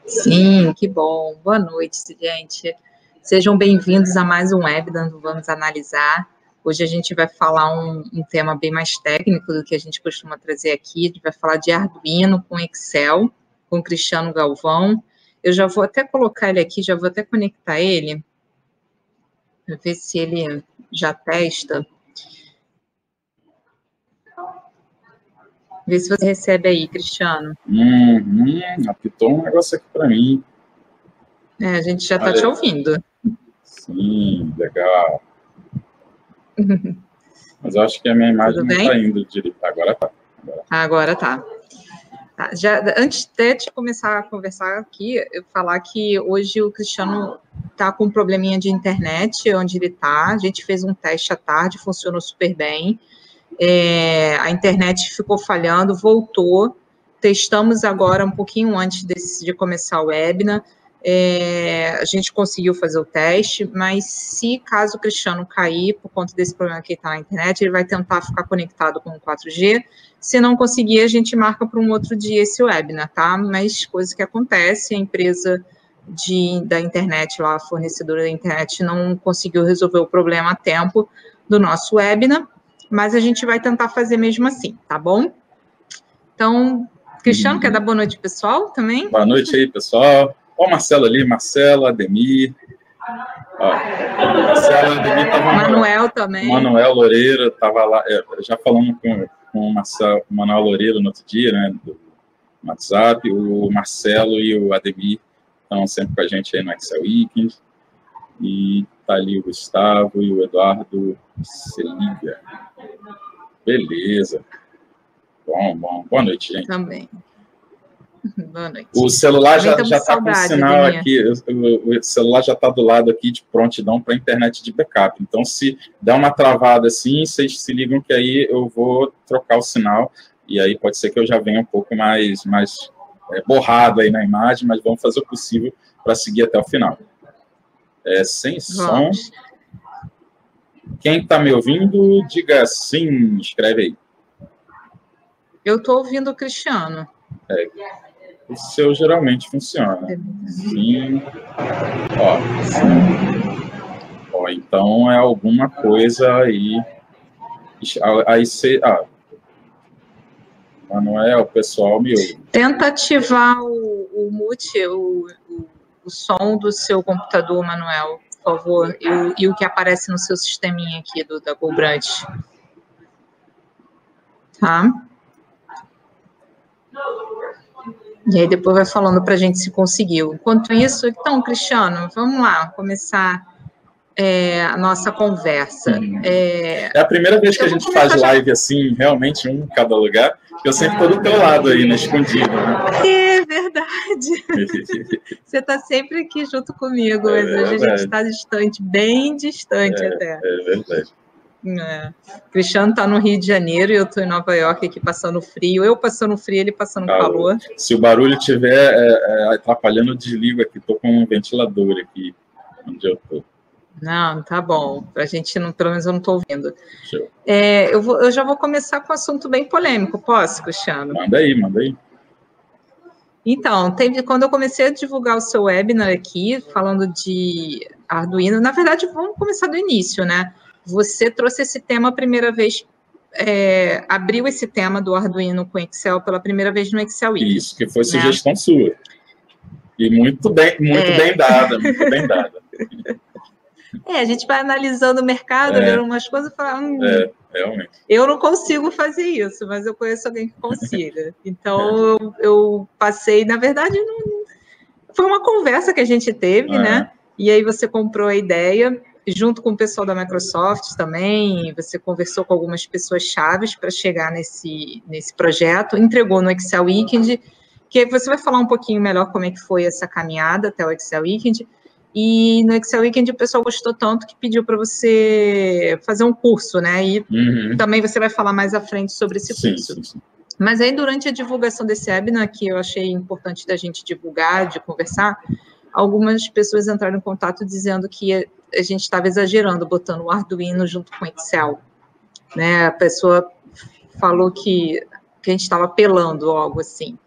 Sim, que bom. Boa noite, gente. Sejam bem-vindos a mais um webinar do Vamos Analisar. Hoje a gente vai falar um tema bem mais técnico do que a gente costuma trazer aqui. A gente vai falar de Arduino com Excel, com o Cristiano Galvão. Eu já vou até colocar ele aqui, já vou até conectar ele, para ver se ele já testa. Vê se você recebe aí, Cristiano. Apitou um negócio aqui para mim. A gente já está te ouvindo. Sim, legal. Mas eu acho que a minha imagem não está indo direito. Agora tá. Agora tá. Já, antes de começar a conversar aqui, eu falar que hoje o Cristiano está com um probleminha de internet, onde ele está. A gente fez um teste à tarde, funcionou super bem. A internet ficou falhando, voltou. Testamos agora um pouquinho antes de começar o webinar. A gente conseguiu fazer o teste, mas se caso o Cristiano cair por conta desse problema que está na internet, ele vai tentar ficar conectado com o 4G. Se não conseguir, a gente marca para um outro dia esse webinar, tá? Mas coisa que acontece, a empresa da internet, lá, a fornecedora da internet, não conseguiu resolver o problema a tempo do nosso webinar, mas a gente vai tentar fazer mesmo assim, tá bom? Então, Cristiano, quer dar boa noite, pessoal, também? Boa noite aí, pessoal. Ó, o Marcelo ali, Marcelo, Ademir. Marcelo, Ademir estava... Manuel também. Manuel Loureiro estava lá, já falando com o Manuel Loureiro no outro dia, né, do WhatsApp. O Marcelo e o Ademir estão sempre com a gente aí no Excel Weekend. E tá ali o Gustavo e o Eduardo Seliga. Beleza. Bom. Boa noite, gente. Também. Boa noite. O celular já está com sinal aqui, o celular já está do lado aqui de prontidão para a internet de backup. Então, se der uma travada assim, vocês se ligam que aí eu vou trocar o sinal, e aí pode ser que eu já venha um pouco mais borrado aí na imagem, mas vamos fazer o possível para seguir até o final. Sem som. Quem está me ouvindo, diga sim, escreve aí. Eu estou ouvindo o Cristiano. O seu geralmente funciona. Sim. Então é alguma coisa aí. Aí você. Manuel, pessoal, me ouve. Tenta ativar o mute, o som do seu computador, Manuel, por favor, e o que aparece no seu sisteminha aqui da GoBrand. Tá? E aí depois vai falando para a gente se conseguiu. Enquanto isso, então, Cristiano, vamos lá, começar a nossa conversa. É a primeira vez que a gente faz live assim, realmente, um em cada lugar, que eu sempre estou do teu lado aí, escondido. Né? É verdade. Você está sempre aqui junto comigo, mas hoje a gente está distante, bem distante até. É verdade. Cristiano está no Rio de Janeiro e eu estou em Nova York aqui passando frio. Eu passando frio, ele passando calor. Se o barulho estiver atrapalhando, eu desligo aqui. Estou com um ventilador aqui onde eu estou. Não, tá bom. A gente não, pelo menos eu não estou ouvindo. Show. Eu já vou começar com um assunto bem polêmico. Posso, Cristiano? Manda aí. Então, quando eu comecei a divulgar o seu webinar aqui, falando de Arduino, na verdade, vamos começar do início, né? Você trouxe esse tema a primeira vez, abriu esse tema do Arduino com Excel pela primeira vez no Excel Week. Isso, que foi sugestão sua. E muito bem dada. A gente vai analisando o mercado, olhando umas coisas e falando, realmente. Eu não consigo fazer isso, mas eu conheço alguém que consiga. Então, eu passei, na verdade, foi uma conversa que a gente teve, né? E aí você comprou a ideia, junto com o pessoal da Microsoft também, você conversou com algumas pessoas chaves para chegar nesse projeto, entregou no Excel Weekend, que você vai falar um pouquinho melhor como é que foi essa caminhada até o Excel Weekend. E no Excel Weekend o pessoal gostou tanto que pediu para você fazer um curso, né? E também você vai falar mais à frente sobre esse curso. Sim. Mas aí, durante a divulgação desse webinar, que eu achei importante da gente divulgar, de conversar, algumas pessoas entraram em contato dizendo que a gente estava exagerando, botando o Arduino junto com o Excel. Né? A pessoa falou que que a gente estava apelando, algo assim.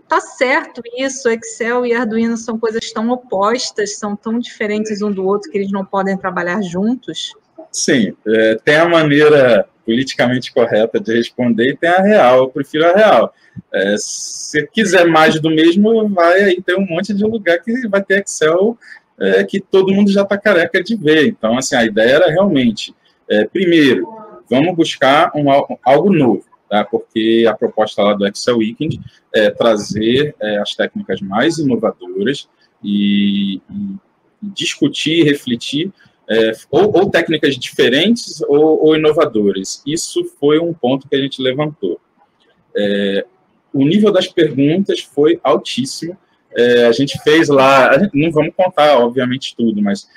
Tá certo isso, Excel e Arduino são coisas tão opostas, são tão diferentes um do outro que eles não podem trabalhar juntos? Sim, tem a maneira politicamente correta de responder e tem a real, eu prefiro a real. Se quiser mais do mesmo, vai aí ter um monte de lugar que vai ter Excel que todo mundo já está careca de ver. Então, assim, a ideia era realmente, primeiro, vamos buscar algo novo, tá? Porque a proposta lá do Excel Weekend é trazer as técnicas mais inovadoras e discutir, refletir, ou técnicas diferentes ou inovadoras. Isso foi um ponto que a gente levantou. O nível das perguntas foi altíssimo. A gente fez lá, não vamos contar, obviamente, tudo, mas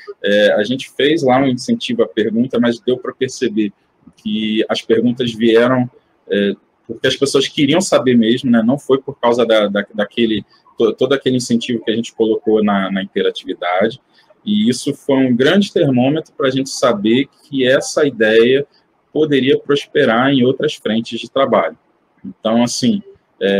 a gente fez lá um incentivo à pergunta, mas deu para perceber que as perguntas vieram porque as pessoas queriam saber mesmo, né? Não foi por causa todo aquele incentivo que a gente colocou na interatividade, e isso foi um grande termômetro para a gente saber que essa ideia poderia prosperar em outras frentes de trabalho. Então, assim,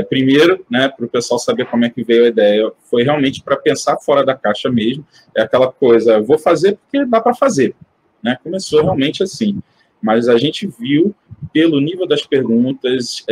primeiro, né, para o pessoal saber como é que veio a ideia, foi realmente para pensar fora da caixa mesmo, aquela coisa, vou fazer porque dá para fazer, né? Começou realmente assim, mas a gente viu, pelo nível das perguntas,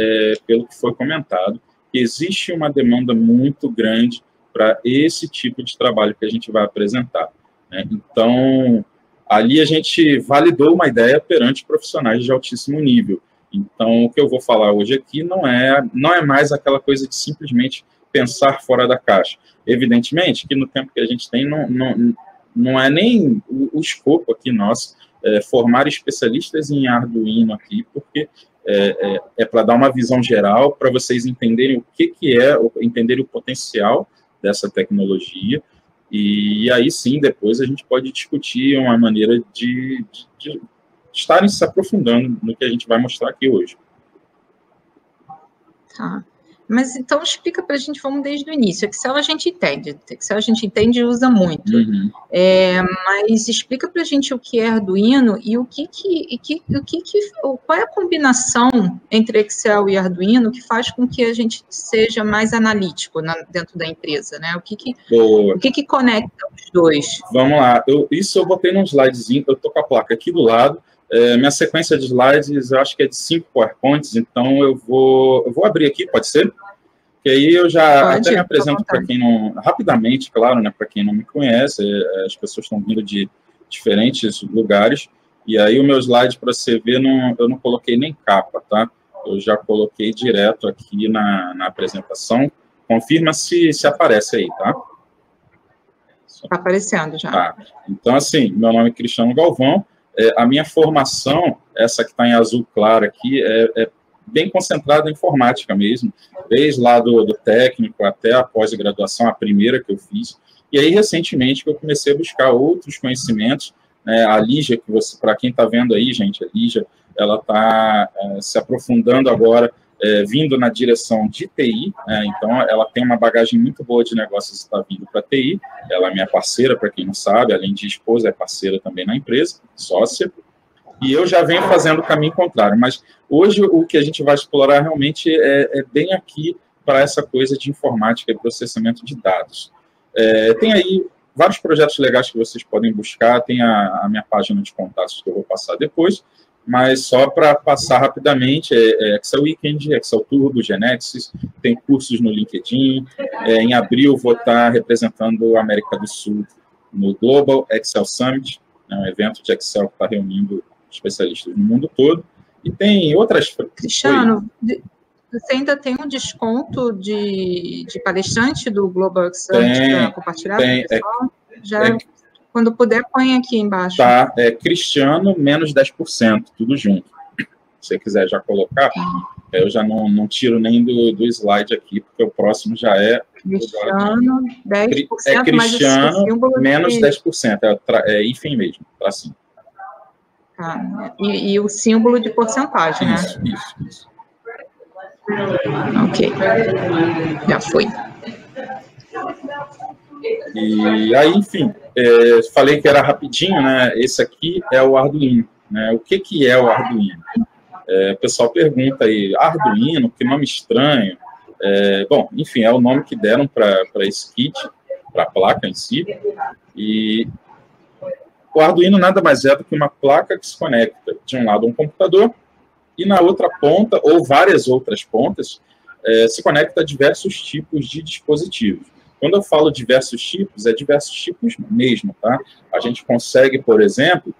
pelo que foi comentado, que existe uma demanda muito grande para esse tipo de trabalho que a gente vai apresentar, né? Então, ali a gente validou uma ideia perante profissionais de altíssimo nível. Então, o que eu vou falar hoje aqui não é mais aquela coisa de simplesmente pensar fora da caixa. Evidentemente que no tempo que a gente tem, não é nem o escopo aqui nosso formar especialistas em Arduino aqui, porque para dar uma visão geral, para vocês entenderem o que entenderem o potencial dessa tecnologia, e aí sim, depois a gente pode discutir uma maneira de estarem se aprofundando no que a gente vai mostrar aqui hoje. Tá. Mas então explica para a gente, vamos desde o início. Excel a gente entende e usa muito. Uhum. Mas explica para a gente o que é Arduino e qual é a combinação entre Excel e Arduino que faz com que a gente seja mais analítico dentro da empresa, né? O que conecta os dois? Vamos lá. Isso eu botei num slidezinho, eu estou com a placa aqui do lado. Minha sequência de slides, eu acho que é de 5 PowerPoints, então eu vou abrir aqui, pode ser? Que aí eu já até me apresento para quem não... Rapidamente, claro, né, para quem não me conhece, as pessoas estão vindo de diferentes lugares, e aí o meu slide, para você ver, eu não coloquei nem capa, tá? Eu já coloquei direto aqui na apresentação. Confirma se aparece aí, tá? Está aparecendo já. Tá. Então, assim, meu nome é Cristiano Galvão. A minha formação, essa que está em azul claro aqui, é bem concentrada em informática mesmo, desde lá do técnico até a pós-graduação, a primeira que eu fiz. E aí, recentemente, que eu comecei a buscar outros conhecimentos, né? A Lígia, para quem está vendo aí, gente, a Lígia, ela está se aprofundando agora, vindo na direção de TI, então ela tem uma bagagem muito boa de negócios e está vindo para TI, ela é minha parceira, para quem não sabe, além de esposa, é parceira também na empresa, sócia, e eu já venho fazendo o caminho contrário, mas hoje o que a gente vai explorar realmente é bem aqui para essa coisa de informática e processamento de dados. Tem aí vários projetos legais que vocês podem buscar, tem a minha página de contatos que eu vou passar depois, mas só para passar rapidamente, Excel Weekend, Excel Turbo, Genexus, tem cursos no LinkedIn, em abril vou estar representando a América do Sul no Global Excel Summit, um evento de Excel que está reunindo especialistas no mundo todo, e tem outras... Cristiano, você ainda tem um desconto de palestrante do Global Excel para compartilhar com o pessoal? Quando puder, põe aqui embaixo. Tá, Cristiano, menos 10%, tudo junto. Se você quiser já colocar, eu já não tiro nem do slide aqui, porque o próximo já é... Cristiano, 10%, Cristiano, mas menos 10%, hífen mesmo, para cima. Tá, e o símbolo de porcentagem, né? Isso. Ok, já foi. E aí, enfim, falei que era rapidinho, né? Esse aqui é o Arduino, né? O que é o Arduino? O pessoal pergunta aí, Arduino, que nome estranho. Bom, enfim, é o nome que deram para esse kit, para a placa em si. E o Arduino nada mais é do que uma placa que se conecta de um lado a um computador e na outra ponta, ou várias outras pontas, se conecta a diversos tipos de dispositivos. Quando eu falo diversos tipos, é diversos tipos mesmo, tá? A gente consegue, por exemplo,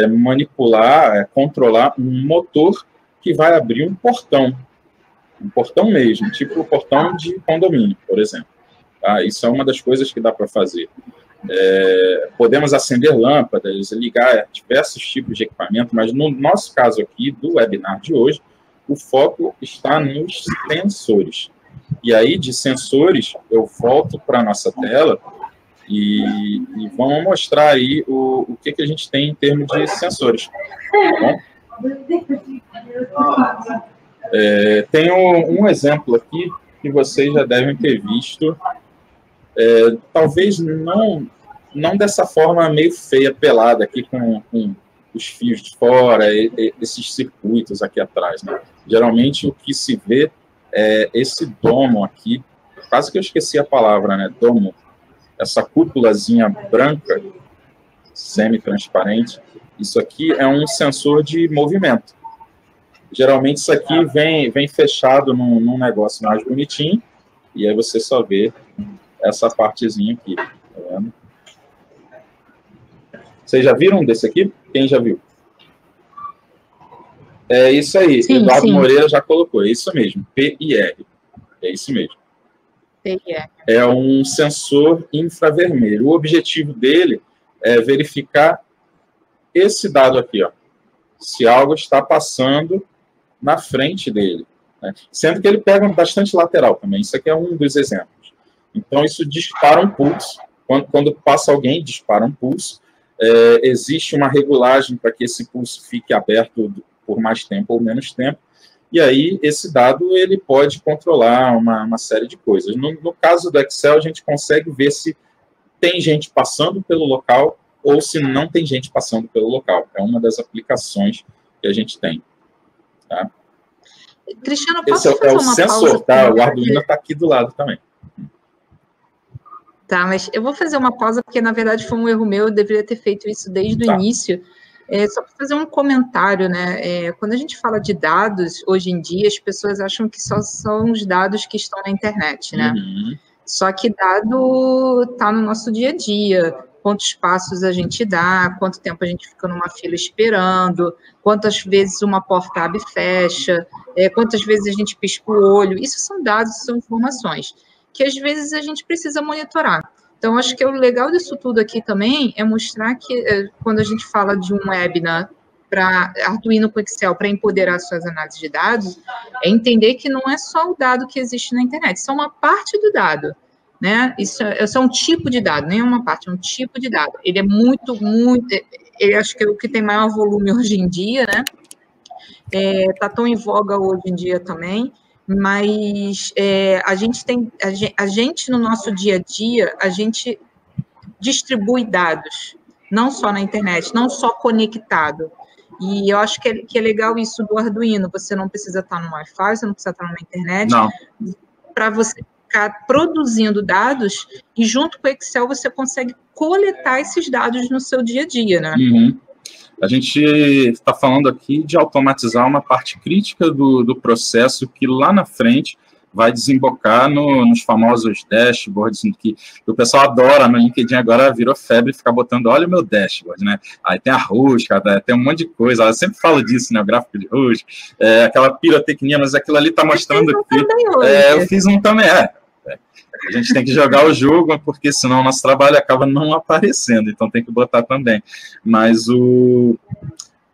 manipular, controlar um motor que vai abrir um portão mesmo, tipo o portão de condomínio, por exemplo. Tá? Isso é uma das coisas que dá para fazer. Podemos acender lâmpadas, ligar diversos tipos de equipamento, mas no nosso caso aqui, do webinar de hoje, o foco está nos sensores. E aí, de sensores, eu volto para a nossa tela e vamos mostrar aí o que a gente tem em termos de sensores. Tá bom? Tem um exemplo aqui que vocês já devem ter visto, talvez não dessa forma meio feia, pelada, aqui com os fios de fora, esses circuitos aqui atrás, né? Geralmente o que se vê é esse domo aqui, quase que eu esqueci a palavra, né? Domo, essa cúpulazinha branca, semi-transparente, isso aqui é um sensor de movimento. Geralmente isso aqui vem fechado num negócio mais bonitinho, e aí você só vê essa partezinha aqui, tá vendo? Vocês já viram desse aqui? Quem já viu? É isso aí, sim, Eduardo Moreira já colocou, é isso mesmo, PIR, é isso mesmo. PIR. É um sensor infravermelho. O objetivo dele é verificar esse dado aqui, ó, se algo está passando na frente dele, né? Sendo que ele pega bastante lateral também, isso aqui é um dos exemplos. Então, isso dispara um pulso, quando passa alguém, dispara um pulso, existe uma regulagem para que esse pulso fique aberto por mais tempo ou menos tempo, e aí esse dado ele pode controlar uma série de coisas. No caso do Excel, a gente consegue ver se tem gente passando pelo local ou se não tem gente passando pelo local. É uma das aplicações que a gente tem. Tá? Cristiano, posso fazer uma sensor, pausa? Tá? O Arduino está aqui do lado também. Tá, mas eu vou fazer uma pausa, porque, na verdade, foi um erro meu, eu deveria ter feito isso desde o início. Só para fazer um comentário, né? Quando a gente fala de dados, hoje em dia, as pessoas acham que só são os dados que estão na internet, né? Uhum. Só que dado está no nosso dia a dia. Quantos passos a gente dá, quanto tempo a gente fica numa fila esperando, quantas vezes uma porta abre e fecha, quantas vezes a gente pisca o olho. Isso são dados, são informações que às vezes a gente precisa monitorar. Então, acho que o legal disso tudo aqui também é mostrar que, quando a gente fala de um webinar para Arduino com Excel, para empoderar suas análises de dados, é entender que não é só o dado que existe na internet, isso é uma parte do dado, né? Isso é um tipo de dado, nem uma parte, é um tipo de dado. Ele é muito, ele acho que é o que tem maior volume hoje em dia, né? Está tão em voga hoje em dia também, mas a gente no nosso dia a dia, a gente distribui dados, não só na internet, não só conectado. E eu acho que é legal isso do Arduino, você não precisa estar no Wi-Fi, você não precisa estar na internet, para você ficar produzindo dados, e junto com o Excel você consegue coletar esses dados no seu dia a dia, né? Uhum. A gente está falando aqui de automatizar uma parte crítica do processo que lá na frente vai desembocar nos famosos dashboards, que o pessoal adora no LinkedIn, agora virou febre ficar botando, olha o meu dashboard, né? Aí tem a rústica, tem um monte de coisa, eu sempre falo disso, né? O gráfico de rústica, aquela pirotecnia, mas aquilo ali está mostrando que... eu fiz um também, A gente tem que jogar o jogo, porque senão o nosso trabalho acaba não aparecendo, então tem que botar também. Mas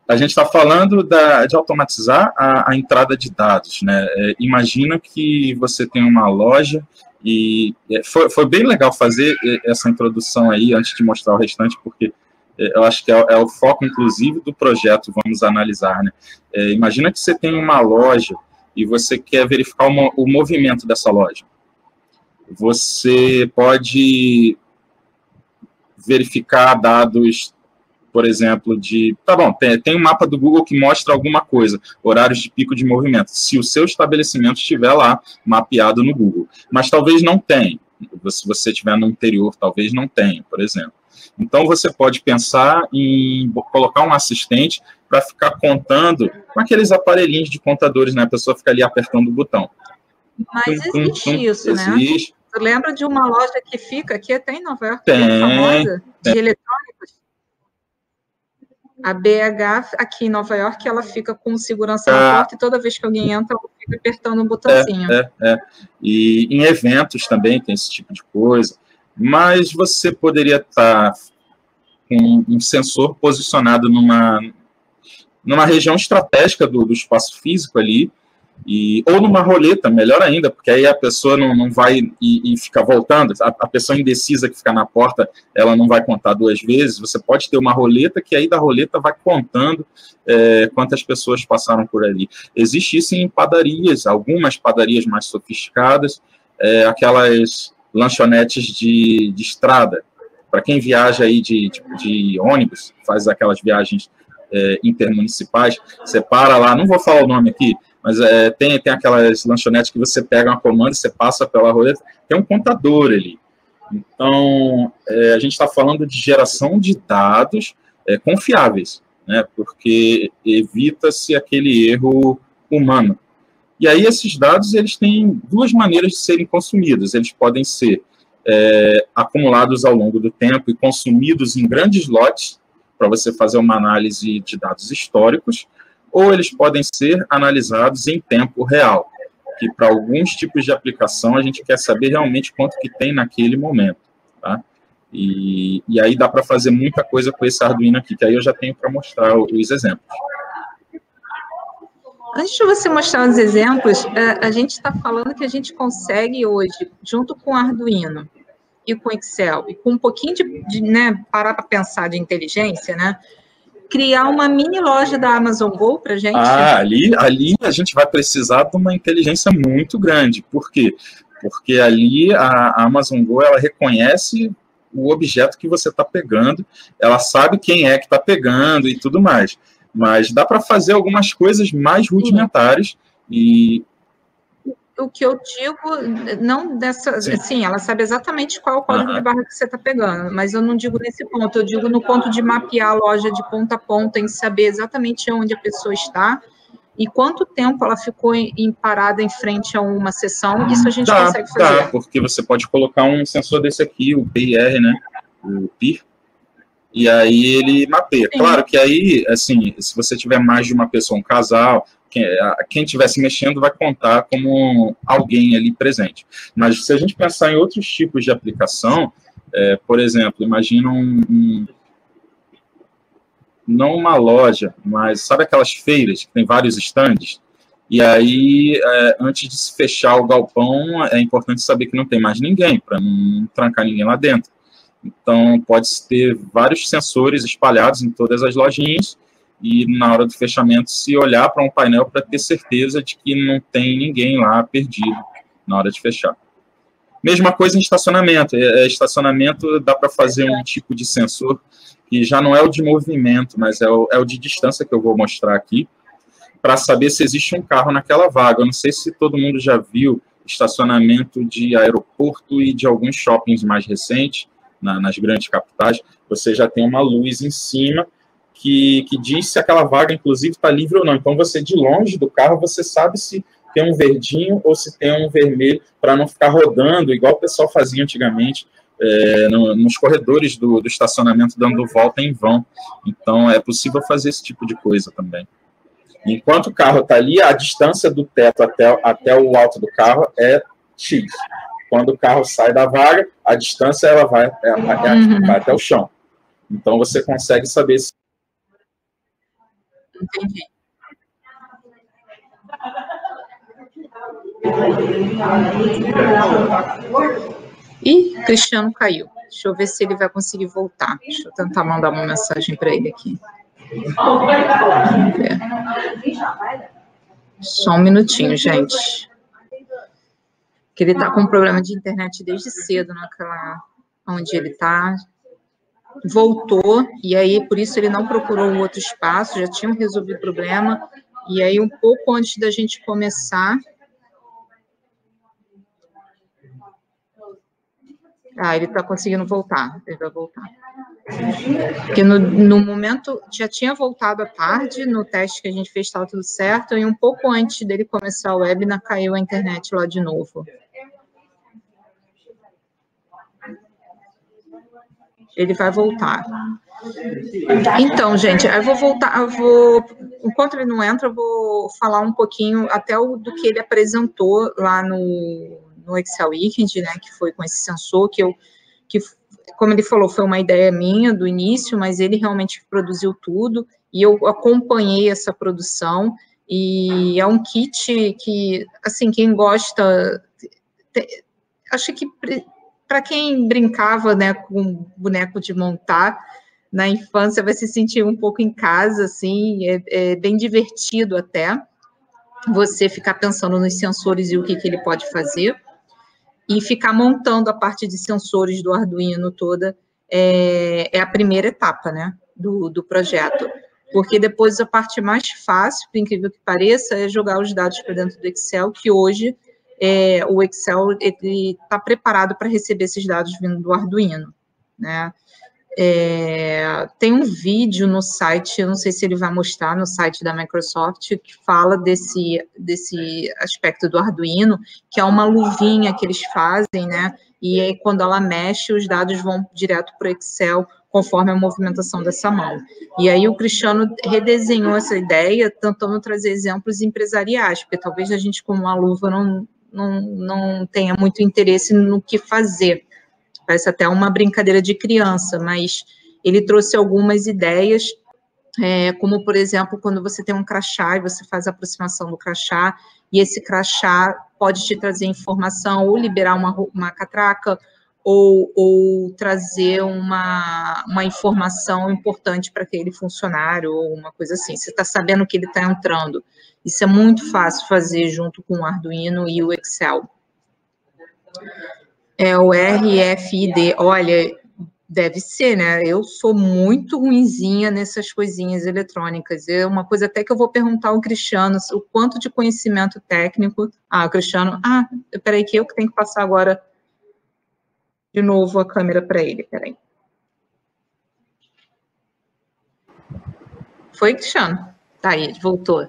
a gente está falando de automatizar a entrada de dados, né? Imagina que você tem uma loja e foi bem legal fazer essa introdução aí, antes de mostrar o restante, porque eu acho que é o foco, inclusive, do projeto, vamos analisar, né? Imagina que você tem uma loja e você quer verificar o movimento dessa loja. Você pode verificar dados por exemplo, tá bom, tem um mapa do Google que mostra alguma coisa, horários de pico de movimento, se o seu estabelecimento estiver lá mapeado no Google. Mas talvez não tenha. Se você estiver no interior, talvez não tenha, por exemplo. Então, você pode pensar em colocar um assistente para ficar contando com aqueles aparelhinhos de contadores, né? A pessoa fica ali apertando o botão. Mas existe isso, né? Existe. Você lembra de uma loja que fica aqui até em Nova York, bem famosa, de eletrônicos? A BH, aqui em Nova York, ela fica com segurança na porta e toda vez que alguém entra, ela fica apertando um botãozinho. E em eventos também tem esse tipo de coisa. Mas você poderia estar com um sensor posicionado numa região estratégica do espaço físico ali, ou numa roleta, melhor ainda, porque aí a pessoa não vai e fica voltando, a pessoa indecisa que fica na porta, ela não vai contar 2 vezes, você pode ter uma roleta, que aí da roleta vai contando quantas pessoas passaram por ali. Existe isso em padarias, algumas padarias mais sofisticadas, aquelas lanchonetes de estrada, para quem viaja aí de ônibus, faz aquelas viagens intermunicipais, você para lá, não vou falar o nome aqui, mas tem aquelas lanchonetes que você pega uma comanda, você passa pela roleta, tem um contador ali. Então, a gente está falando de geração de dados confiáveis, né, porque evita-se aquele erro humano. E aí esses dados, eles têm 2 maneiras de serem consumidos. Eles podem ser acumulados ao longo do tempo e consumidos em grandes lotes, para você fazer uma análise de dados históricos, ou eles podem ser analisados em tempo real, que para alguns tipos de aplicação a gente quer saber realmente quanto que tem naquele momento, tá? E aí dá para fazer muita coisa com esse Arduino aqui, que aí eu já tenho para mostrar os exemplos. Antes de você mostrar os exemplos, a gente está falando que a gente consegue hoje, junto com o Arduino e com o Excel, e com um pouquinho né, parar para pensar de inteligência, né, criar uma mini loja da Amazon Go para a gente. Ali a gente vai precisar de uma inteligência muito grande. Por quê? Porque ali a Amazon Go, ela reconhece o objeto que você está pegando, ela sabe quem é que está pegando e tudo mais. Mas dá para fazer algumas coisas mais rudimentares e... O que eu digo, não dessa... Sim, ela sabe exatamente qual é o código de barra que você está pegando, mas eu não digo nesse ponto, eu digo no ponto de mapear a loja de ponta a ponta, em saber exatamente onde a pessoa está e quanto tempo ela ficou parada em frente a uma sessão, isso a gente consegue fazer. Dá, porque você pode colocar um sensor desse aqui, o PIR, né, o PIR, e aí ele mapeia. Sim. Claro que aí, assim, se você tiver mais de uma pessoa, um casal, quem estiver se mexendo vai contar como alguém ali presente. Mas se a gente pensar em outros tipos de aplicação, por exemplo, imagina não uma loja, mas sabe aquelas feiras que tem vários estandes? E aí, antes de se fechar o galpão, é importante saber que não tem mais ninguém, para não trancar ninguém lá dentro. Então, pode-se ter vários sensores espalhados em todas as lojinhas e, na hora do fechamento, se olhar para um painel para ter certeza de que não tem ninguém lá perdido na hora de fechar. Mesma coisa em estacionamento. Estacionamento dá para fazer um tipo de sensor que já não é o de movimento, mas é o de distância que eu vou mostrar aqui, para saber se existe um carro naquela vaga. Eu não sei se todo mundo já viu estacionamento de aeroporto e de alguns shoppings mais recentes, nas grandes capitais, você já tem uma luz em cima que diz se aquela vaga, inclusive, está livre ou não. Então, você, de longe do carro, você sabe se tem um verdinho ou se tem um vermelho, para não ficar rodando, igual o pessoal fazia antigamente, nos corredores do estacionamento, dando volta em vão. Então, é possível fazer esse tipo de coisa também. Enquanto o carro está ali, a distância do teto até o alto do carro é X. Quando o carro sai da vaga, a distância ela vai até o chão. Então, você consegue saber se... Entendi. Ih, Cristiano caiu. Deixa eu ver se ele vai conseguir voltar. Deixa eu tentar mandar uma mensagem para ele aqui. Vamos ver. Só um minutinho, gente. Que ele está com um problema de internet desde cedo, naquela onde ele está. voltou, e aí por isso ele não procurou um outro espaço, já tinham resolvido o problema, e aí um pouco antes da gente começar... ele está conseguindo voltar, ele vai voltar. Porque no momento, já tinha voltado à tarde, no teste que a gente fez estava tudo certo, e um pouco antes dele começar o webinar, caiu a internet lá de novo. Ele vai voltar. Então, gente, eu vou voltar, enquanto ele não entra, eu vou falar um pouquinho até do que ele apresentou lá no Excel Weekend, né, que foi com esse sensor, que como ele falou, foi uma ideia minha do início, mas ele realmente produziu tudo, e eu acompanhei essa produção, e é um kit que, assim, quem gosta, acho que para quem brincava, né, com boneco de montar, na infância vai se sentir um pouco em casa, assim, é bem divertido até, você ficar pensando nos sensores e o que ele pode fazer, e ficar montando a parte de sensores do Arduino toda, é a primeira etapa, né, do projeto. Porque depois a parte mais fácil, por incrível que pareça, é jogar os dados para dentro do Excel, que hoje o Excel está preparado para receber esses dados vindo do Arduino, né. Tem um vídeo no site, eu não sei se ele vai mostrar no site da Microsoft, que fala desse aspecto do Arduino, que é uma luvinha que eles fazem, né, e aí quando ela mexe, os dados vão direto para o Excel, conforme a movimentação dessa mão. E aí o Cristiano redesenhou essa ideia, tentando trazer exemplos empresariais, porque talvez a gente, com uma luva, não tenha muito interesse no que fazer. Parece até uma brincadeira de criança, mas ele trouxe algumas ideias, como, por exemplo, quando você tem um crachá e você faz a aproximação do crachá, e esse crachá pode te trazer informação, ou liberar uma catraca, ou trazer uma informação importante para aquele funcionário, ou uma coisa assim. Você está sabendo que ele está entrando. Isso é muito fácil fazer junto com o Arduino e o Excel. O RFID, olha, deve ser, né? Eu sou muito ruinzinha nessas coisinhas eletrônicas. É uma coisa até que eu vou perguntar ao Cristiano, o quanto de conhecimento técnico... o Cristiano... peraí, que eu que tenho que passar agora de novo a câmera para ele, peraí. Foi, Cristiano? Tá aí, voltou.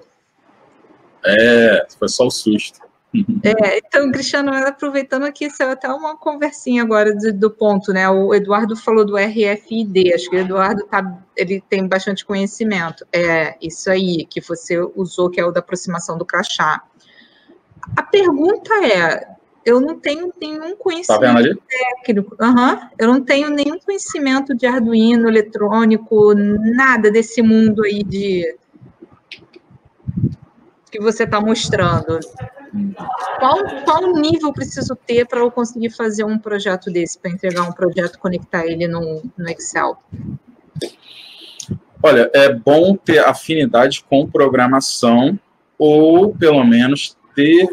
Foi só o susto. Então, Cristiano, aproveitando aqui, saiu até uma conversinha agora do ponto, né? O Eduardo falou do RFID, acho que o Eduardo ele tem bastante conhecimento. Isso aí que você usou, que é o da aproximação do crachá. A pergunta eu não tenho nenhum conhecimento técnico. Eu não tenho nenhum conhecimento de Arduino, eletrônico, nada desse mundo aí que você está mostrando. Qual nível preciso ter para eu conseguir fazer um projeto desse, para entregar um projeto, conectar ele no Excel? Olha, é bom ter afinidade com programação, ou pelo menos ter...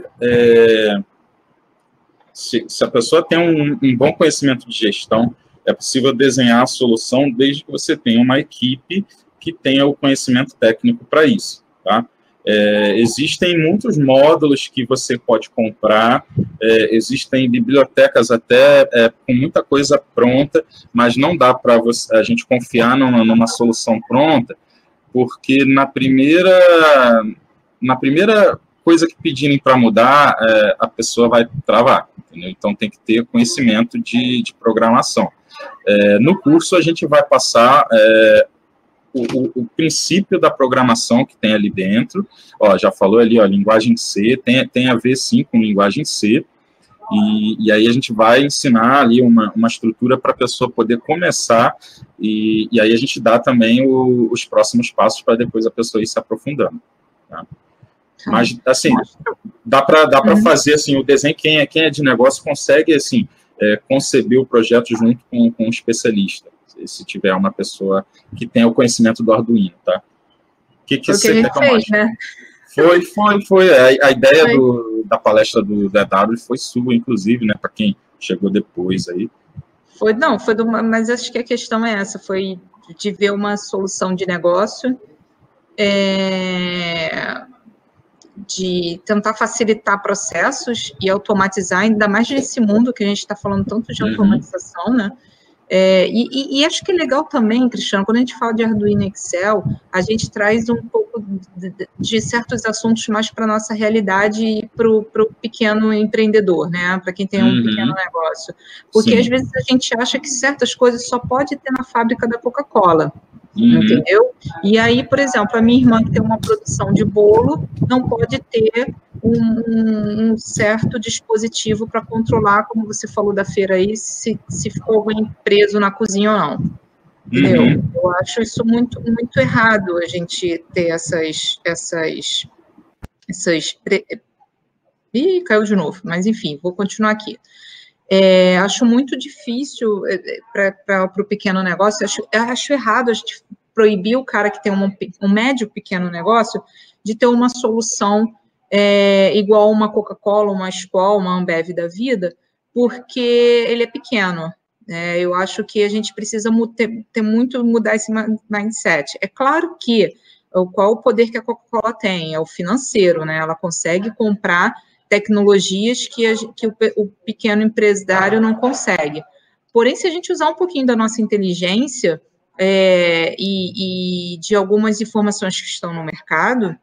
Se a pessoa tem um bom conhecimento de gestão, é possível desenhar a solução desde que você tenha uma equipe que tenha o conhecimento técnico para isso, tá? Existem muitos módulos que você pode comprar, existem bibliotecas até com muita coisa pronta, mas não dá para a gente confiar numa solução pronta, porque na primeira coisa que pedirem para mudar, a pessoa vai travar, entendeu? Então tem que ter conhecimento de programação. No curso a gente vai passar... O princípio da programação que tem ali dentro, já falou ali, linguagem C, tem a ver sim com linguagem C, e aí a gente vai ensinar ali uma estrutura para a pessoa poder começar, e aí a gente dá também os próximos passos para depois a pessoa ir se aprofundando, tá? Mas, assim, dá para fazer, assim, o desenho, quem é de negócio consegue, assim, conceber o projeto junto com um especialista, se tiver uma pessoa que tenha o conhecimento do Arduino, tá? O que você quer mais? Né? Foi. A ideia da palestra do DW foi sua, inclusive, né? Para quem chegou depois aí. Não, mas acho que a questão é essa, foi de ver uma solução de negócio, de tentar facilitar processos e automatizar, ainda mais nesse mundo que a gente está falando tanto de automatização, né? E acho que é legal também, Cristiano, quando a gente fala de Arduino e Excel, a gente traz um pouco de certos assuntos mais para a nossa realidade e para o pequeno empreendedor, né? Para quem tem um pequeno negócio. Porque Sim. Às vezes a gente acha que certas coisas só pode ter na fábrica da Coca-Cola. Entendeu? E aí, por exemplo, a minha irmã que tem uma produção de bolo não pode ter um certo dispositivo para controlar, como você falou da feira aí, se ficou alguém preso na cozinha ou não. Entendeu? Eu acho isso muito, muito errado, a gente ter essas Ih, caiu de novo, mas enfim, vou continuar aqui. Acho muito difícil para o pequeno negócio, acho errado a gente proibir o cara que tem um médio pequeno negócio de ter uma solução igual uma Coca-Cola, uma Skol, uma Ambev da vida, porque ele é pequeno. Eu acho que a gente precisa mudar esse mindset. É claro que qual o poder que a Coca-Cola tem? É o financeiro, né? Ela consegue comprar tecnologias que o pequeno empresário não consegue. Porém, se a gente usar um pouquinho da nossa inteligência e de algumas informações que estão no mercado,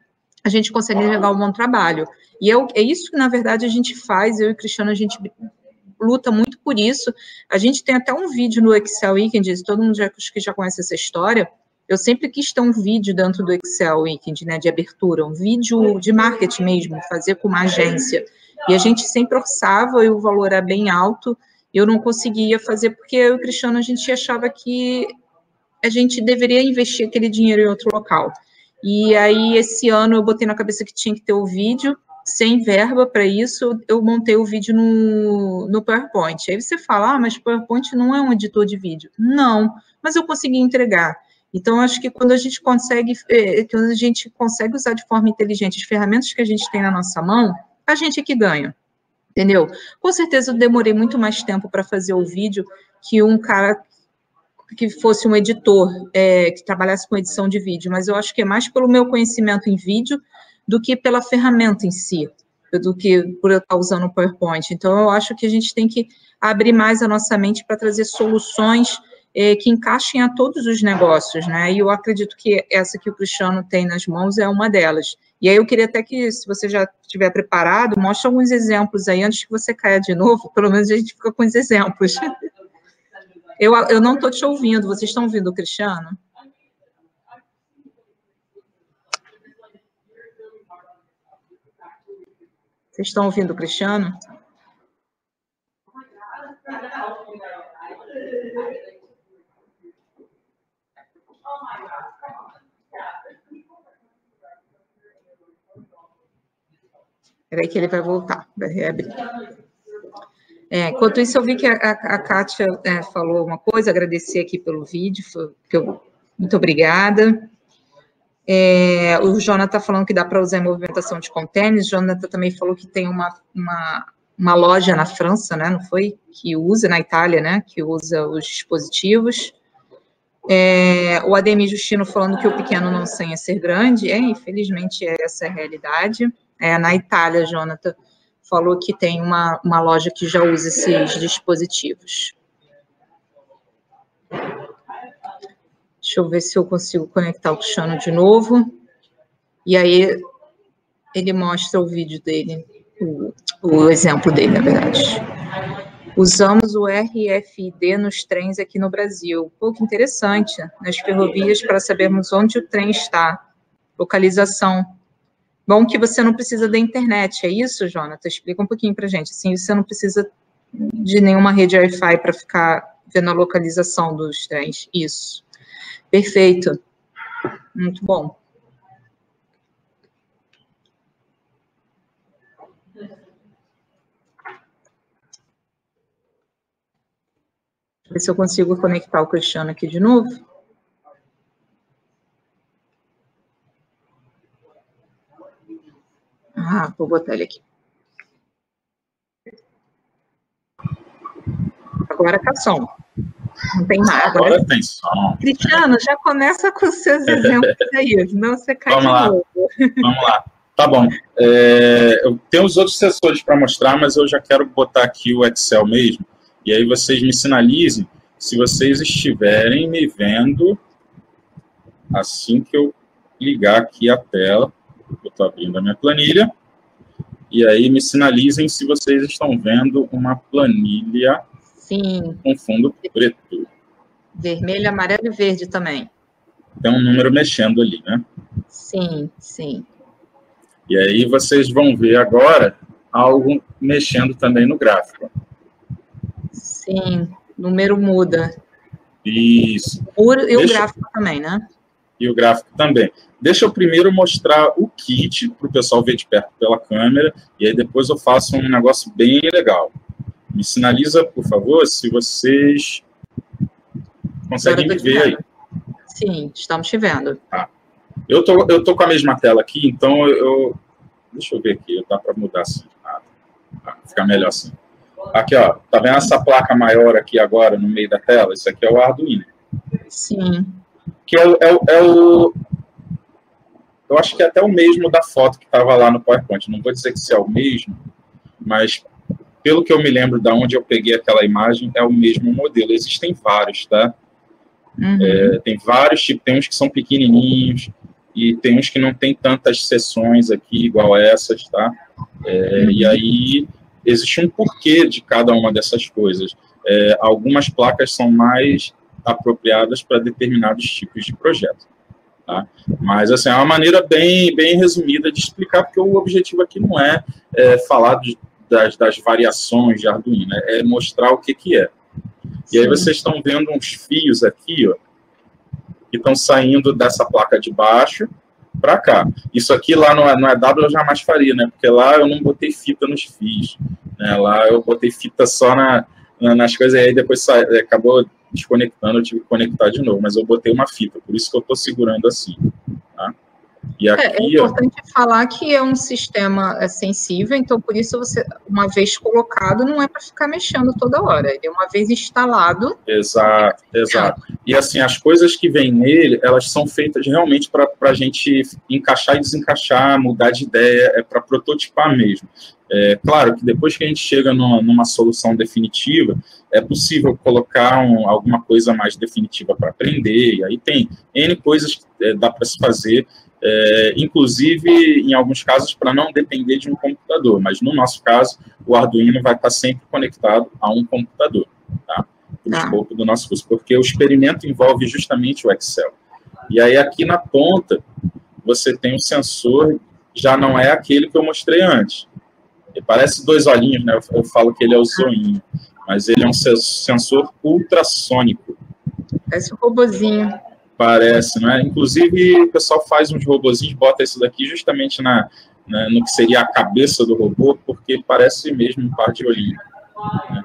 a gente consegue levar um bom trabalho. E é isso que, na verdade, a gente faz, eu e o Cristiano, a gente luta muito por isso. A gente tem até um vídeo no Excel Weekend, todo mundo que já conhece essa história. Eu sempre quis ter um vídeo dentro do Excel Weekend, né, de abertura, um vídeo de marketing mesmo, fazer com uma agência. E a gente sempre orçava e o valor era bem alto, eu não conseguia fazer porque eu e o Cristiano, a gente achava que a gente deveria investir aquele dinheiro em outro local. E aí, esse ano, eu botei na cabeça que tinha que ter o vídeo, sem verba para isso, eu montei o vídeo no PowerPoint. Aí você fala, mas PowerPoint não é um editor de vídeo. Não, mas eu consegui entregar. Então, acho que quando a gente consegue usar de forma inteligente as ferramentas que a gente tem na nossa mão, a gente é que ganha, entendeu? Com certeza eu demorei muito mais tempo para fazer o vídeo que um cara que fosse um editor, que trabalhasse com edição de vídeo, mas eu acho que é mais pelo meu conhecimento em vídeo do que pela ferramenta em si, do que por eu estar usando o PowerPoint. Então, eu acho que a gente tem que abrir mais a nossa mente para trazer soluções que encaixem a todos os negócios, né? E eu acredito que essa que o Cristiano tem nas mãos é uma delas. E aí eu queria até que, se você já estiver preparado, mostre alguns exemplos aí, antes que você caia de novo, pelo menos a gente fica com os exemplos. Eu não estou te ouvindo, vocês estão ouvindo o Cristiano? Vocês estão ouvindo o Cristiano? Espera aí que ele vai voltar, vai reabrir. Enquanto isso, eu vi que a Kátia falou uma coisa, agradecer aqui pelo vídeo, muito obrigada. O Jonathan falando que dá para usar em movimentação de contêineres, o Jonathan também falou que tem uma loja na França, né, não foi? Que usa, na Itália, né, que usa os dispositivos. O Ademir Justino falando que o pequeno não sonha ser grande, infelizmente essa é a realidade. Na Itália, Jonathan falou que tem uma loja que já usa esses dispositivos. Deixa eu ver se eu consigo conectar o Cristiano de novo. E aí, ele mostra o vídeo dele, o exemplo dele, na verdade. Usamos o RFID nos trens aqui no Brasil. Pô, que interessante. Nas ferrovias, para sabermos onde o trem está. Localização. Bom que você não precisa da internet, é isso, Jonathan? Explica um pouquinho para a gente. Assim, você não precisa de nenhuma rede Wi-Fi para ficar vendo a localização dos trens. Isso. Perfeito. Muito bom. Deixa eu ver se eu consigo conectar o Cristiano aqui de novo. Vou botar ele aqui. Agora tá som. Não tem nada. Agora tem som. Cristiano, já começa com os seus exemplos aí, senão você cai de novo. Vamos lá. Tá bom. Eu tenho os outros sensores para mostrar, mas eu já quero botar aqui o Excel mesmo. E aí vocês me sinalizem se vocês estiverem me vendo assim que eu ligar aqui a tela. Eu estou abrindo a minha planilha. E aí me sinalizem se vocês estão vendo uma planilha Sim. Com fundo preto. Vermelho, amarelo e verde também. Tem um número mexendo ali, né? Sim, sim. E aí vocês vão ver agora algo mexendo também no gráfico. Sim, o número muda. Isso. E o gráfico também, né? E o gráfico também. Deixa eu primeiro mostrar o kit para o pessoal ver de perto pela câmera, e aí depois eu faço um negócio bem legal. Me sinaliza, por favor, se vocês conseguem me ver aí. Sim, estamos te vendo. Tá. Eu tô com a mesma tela aqui, então deixa eu ver aqui, dá para mudar assim. Fica melhor assim. Aqui, ó, tá vendo essa placa maior aqui agora no meio da tela? Isso aqui é o Arduino. Sim. Que eu acho que é até o mesmo da foto que estava lá no PowerPoint. Não vou dizer que isso é o mesmo, mas pelo que eu me lembro de onde eu peguei aquela imagem, é o mesmo modelo. Existem vários, tá? Uhum. Tem vários tipos, tem uns que são pequenininhos e tem uns que não tem tantas seções aqui, igual essas, tá? E aí, existe um porquê de cada uma dessas coisas. Algumas placas são mais apropriadas para determinados tipos de projeto. Tá? Mas, assim, é uma maneira bem resumida de explicar, porque o objetivo aqui não é falar das variações de Arduino, é mostrar o que é. E aí vocês estão vendo uns fios aqui, ó, que estão saindo dessa placa de baixo para cá. Isso aqui lá no EW eu jamais faria, né? Porque lá eu não botei fita nos fios. Né? Lá eu botei fita só nas coisas, e aí depois acabou desconectando, eu tive que conectar de novo. Mas eu botei uma fita, por isso que eu estou segurando assim. Tá? E aqui, é importante falar que é um sistema sensível, então por isso você, uma vez colocado, não é para ficar mexendo toda hora. Ele é uma vez instalado. Exato. E assim, as coisas que vêm nele, elas são feitas realmente para a gente encaixar e desencaixar, mudar de ideia, para prototipar mesmo. Claro que depois que a gente chega numa solução definitiva, é possível colocar alguma coisa mais definitiva para aprender, e aí tem N coisas que dá para se fazer, inclusive, em alguns casos, para não depender de um computador, mas no nosso caso, o Arduino vai estar sempre conectado a um computador, tá? Para o escopo do nosso curso, porque o experimento envolve justamente o Excel. E aí, aqui na ponta, você tem um sensor, já não é aquele que eu mostrei antes. Ele parece dois olhinhos, né? Eu falo que ele é o zoinho, mas ele é um sensor ultrassônico. Parece um robozinho. Parece, não é? Inclusive, o pessoal faz uns robozinhos, bota isso daqui justamente no que seria a cabeça do robô, porque parece mesmo um par de olhinhos. Né?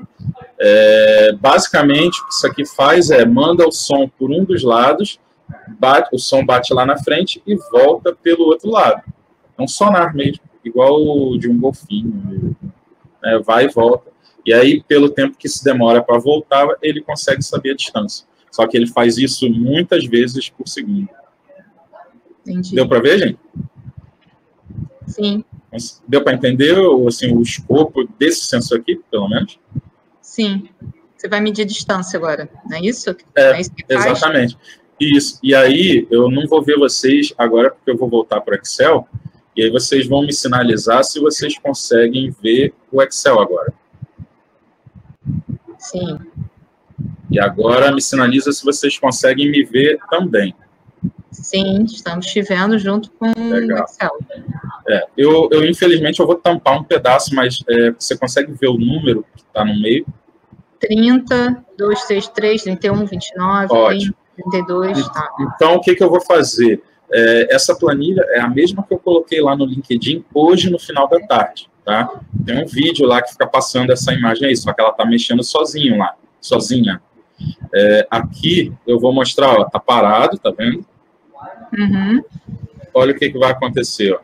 Basicamente, o que isso aqui faz manda o som por um dos lados, o som bate lá na frente e volta pelo outro lado. É um sonar mesmo, igual o de um golfinho. Né? Vai e volta. E aí, pelo tempo que se demora para voltar, ele consegue saber a distância. Só que ele faz isso muitas vezes por segundo. Entendi. Deu para ver, gente? Sim. Deu para entender assim, o escopo desse sensor aqui, pelo menos? Sim. Você vai medir a distância agora, não é isso? Isso que exatamente. Isso. E aí, eu não vou ver vocês agora, porque eu vou voltar para o Excel, e aí vocês vão me sinalizar se vocês conseguem ver o Excel agora. Sim. E agora me sinaliza se vocês conseguem me ver também. Sim, estamos te vendo junto com o Excel. Eu infelizmente, eu vou tampar um pedaço, mas você consegue ver o número que está no meio? 30, 233, 31, 29, Ótimo. 32, tá. Então, o que eu vou fazer? Essa planilha é a mesma que eu coloquei lá no LinkedIn hoje, no final da tarde. Tá? Tem um vídeo lá que fica passando essa imagem aí, só que ela está mexendo sozinha. Aqui eu vou mostrar, ó, tá parado, tá vendo? Uhum. Olha o que vai acontecer, ó.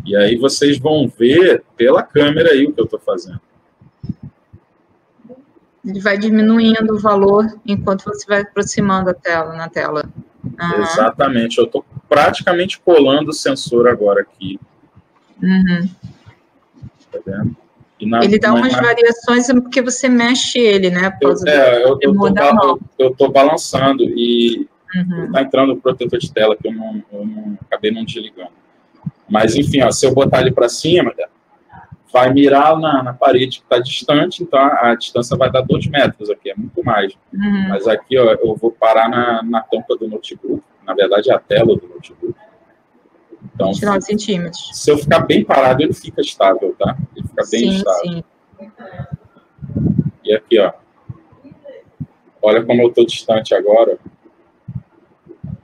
E aí vocês vão ver pela câmera aí o que eu estou fazendo. Ele vai diminuindo o valor enquanto você vai aproximando a tela, na tela. Uhum. Exatamente. Eu estou praticamente colando o sensor agora aqui. Uhum. Tá vendo? Ele dá umas variações porque você mexe ele, né? Eu estou balançando e está entrando o protetor de tela que eu acabei não desligando. Mas, enfim, ó, se eu botar ele para cima, vai mirar na parede que está distante, então a distância vai dar 2 metros aqui, é muito mais. Mas aqui, ó, eu vou parar na tampa do notebook, na verdade é a tela do notebook. Então, 29 centímetros. Se eu ficar bem parado, ele fica estável, tá? Ele fica bem estável. Sim. E aqui, ó. Olha como eu estou distante agora.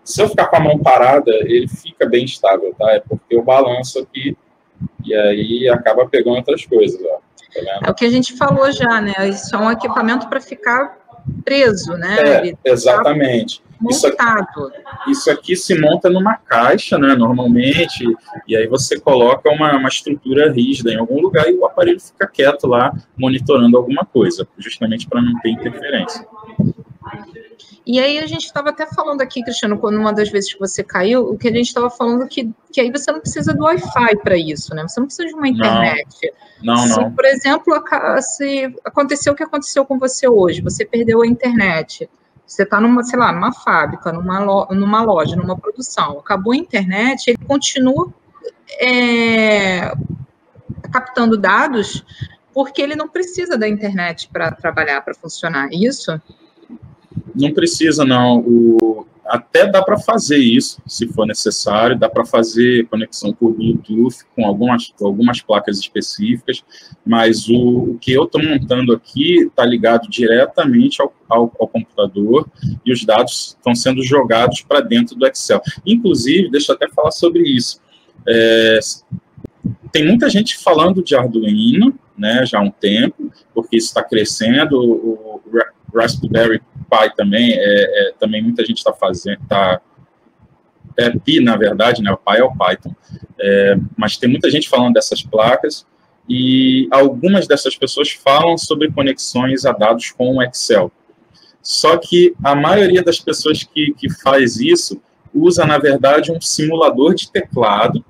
Se eu ficar com a mão parada, ele fica bem estável, tá? É porque eu balanço aqui e aí acaba pegando outras coisas, ó. Tá vendo? É o que a gente falou já, né? Isso é um equipamento para ficar preso, né? Exatamente. Isso aqui se monta numa caixa, né, normalmente, e aí você coloca uma estrutura rígida em algum lugar e o aparelho fica quieto lá, monitorando alguma coisa, justamente para não ter interferência. E aí a gente estava até falando aqui, Cristiano, quando uma das vezes que você caiu, o que a gente estava falando que aí você não precisa do Wi-Fi para isso, né? Você não precisa de uma internet. Não. Por exemplo, se aconteceu o que aconteceu com você hoje, você perdeu a internet, você está numa fábrica, numa loja, numa produção, acabou a internet, ele continua captando dados porque ele não precisa da internet para trabalhar, para funcionar, isso? Não precisa, não. Até dá para fazer isso, se for necessário. Dá para fazer conexão por Bluetooth com algumas placas específicas, mas o que eu estou montando aqui está ligado diretamente ao computador e os dados estão sendo jogados para dentro do Excel. Inclusive, deixa eu até falar sobre isso. Tem muita gente falando de Arduino, né, já há um tempo, porque isso está crescendo. O Raspberry Pi também, também muita gente está fazendo, Pi, na verdade, né, o Pi é o Python, mas tem muita gente falando dessas placas, e algumas dessas pessoas falam sobre conexões a dados com o Excel. Só que a maioria das pessoas que faz isso, usa, na verdade, um simulador de teclado,